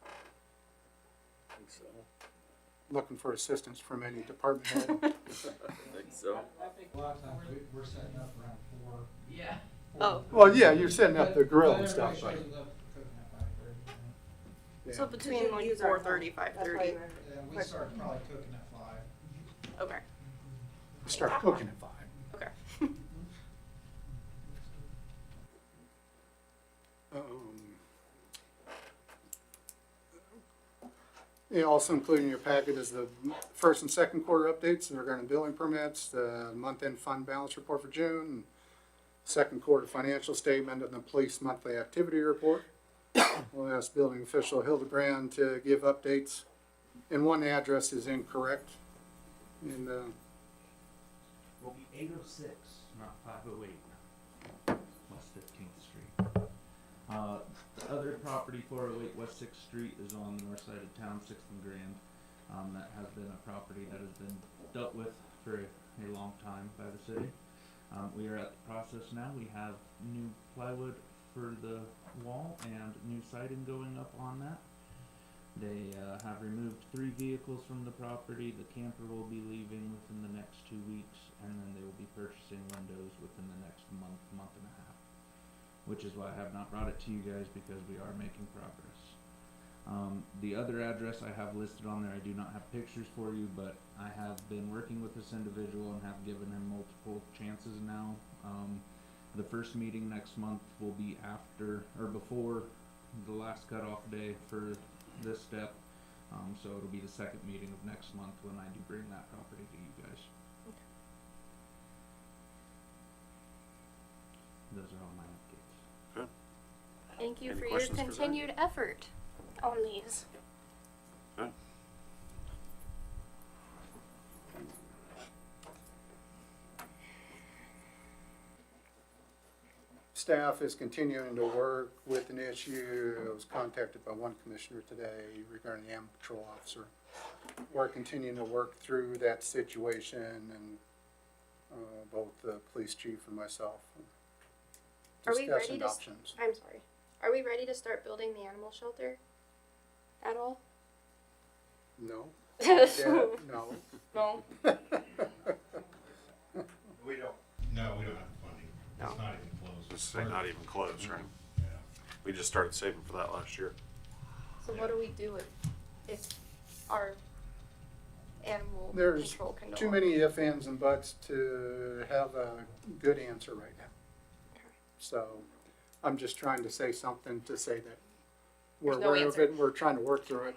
I think so.
Looking for assistance from any department head.
I think so.
I think a lot of times we're setting up around 4.
Yeah.
Oh.
Well, yeah, you're setting up the grill and
But
stuff,
everybody
but
shows up cooking at 5:30,
yeah.
So between
You
like
use our
4:30,
phone. That's why
5:30.
Yeah, we start probably cooking at 5.
Okay.
Start cooking at 5.
Okay.
Yeah, also included in your packet is the first and second quarter updates regarding building permits, the month-end fund balance report for June, second quarter financial statement, and the police monthly activity report. We'll ask building official Hildebrand to give updates, and one address is incorrect. And
Will be 806, not 508, West 15th Street. The other property, 408 West 6th Street, is on the north side of town, 6th and Grand. That has been a property that has been dealt with for a long time by the city. We are at the process now. We have new plywood for the wall and new siding going up on that. They have removed 3 vehicles from the property. The camper will be leaving within the next 2 weeks, and then they will be purchasing windows within the next month and a half. Which is why I have not brought it to you guys, because we are making progress. The other address I have listed on there, I do not have pictures for you, but I have been working with this individual and have given him multiple chances now. The first meeting next month will be after or before the last cutoff day for this step. So it'll be the second meeting of next month when I do bring that property to you guys.
Okay.
Those are all my updates.
Thank you
Any
for your
questions for Zach?
continued effort on these.
Okay.
staff is continuing to work with an issue. I was contacted by one commissioner today regarding the animal control officer. We're continuing to work through that situation, and both the police chief and myself
Are we ready
discussing
to?
options.
I'm sorry. Are we ready to start building the animal shelter? At all?
No. Yeah, no.
No.
We don't. No, we don't have the funding.
No.
It's not even close.
Let's say not even close, right?
Yeah.
We just started saving for that last year.
So what do we do if our animal
There's
control can no
too
longer-
many ifs, ands, and buts to have a good answer right now. So I'm just trying to say something to say that we're
There's no
aware of
answer.
it and we're trying to work through it,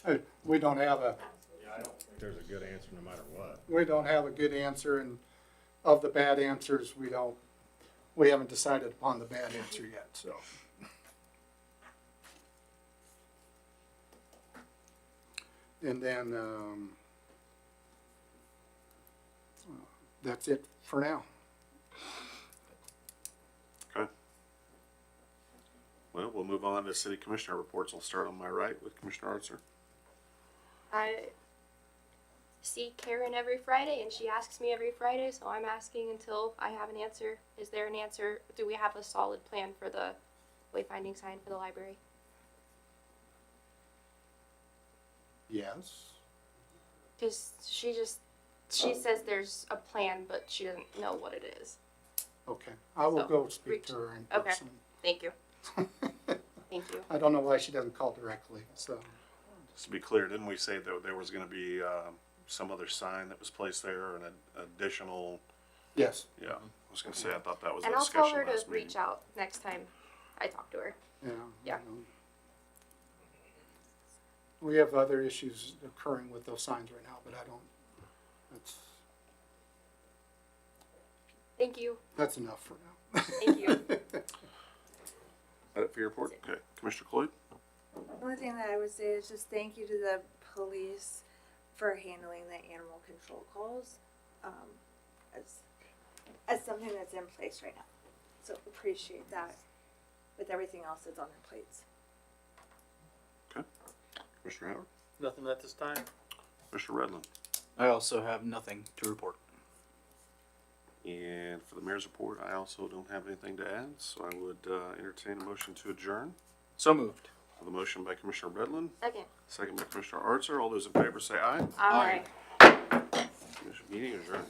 but we don't have a,
I don't think there's a good answer no matter what.
we don't have a good answer, and of the bad answers, we haven't decided upon the bad answer yet, so. And then, that's it for now.
Okay. Well, we'll move on to city commissioner reports. I'll start on my right with Commissioner Archer.
I see Karen every Friday, and she asks me every Friday, so I'm asking until I have an answer. Is there an answer? Do we have a solid plan for the wayfinding sign for the library?
Yes.
Because she says there's a plan, but she doesn't know what it is.
Okay, I will
So,
go speak to her in
okay.
person.
Thank you. Thank you.
I don't know why she doesn't call directly, so.
Just to be clear, didn't we say that there was gonna be, some other sign that was placed there and an additional,
Yes,
yeah, I was gonna say, I thought that was
And
a
I'll tell
discussion
her to
last meeting.
reach out next time I talk to her.
yeah.
Yeah.
We have other issues occurring with those signs right now, but
Thank you.
that's enough for now.
Thank you.
That it for your report? Okay, Commissioner Cloyd?
The only thing that I would say is just thank you to the police for handling the animal control calls, as something that's in place right now. So appreciate that with everything else that's on their plates.
Okay. Commissioner Howard?
Nothing at this time?
Commissioner Redland?
I also have nothing to report.
And for the mayor's report, I also don't have anything to add, so I would entertain a motion to adjourn.
So moved.
The motion by Commissioner Redland,
Second.
second by Commissioner Archer. All those in favor say aye.
Aye.
Meeting adjourned.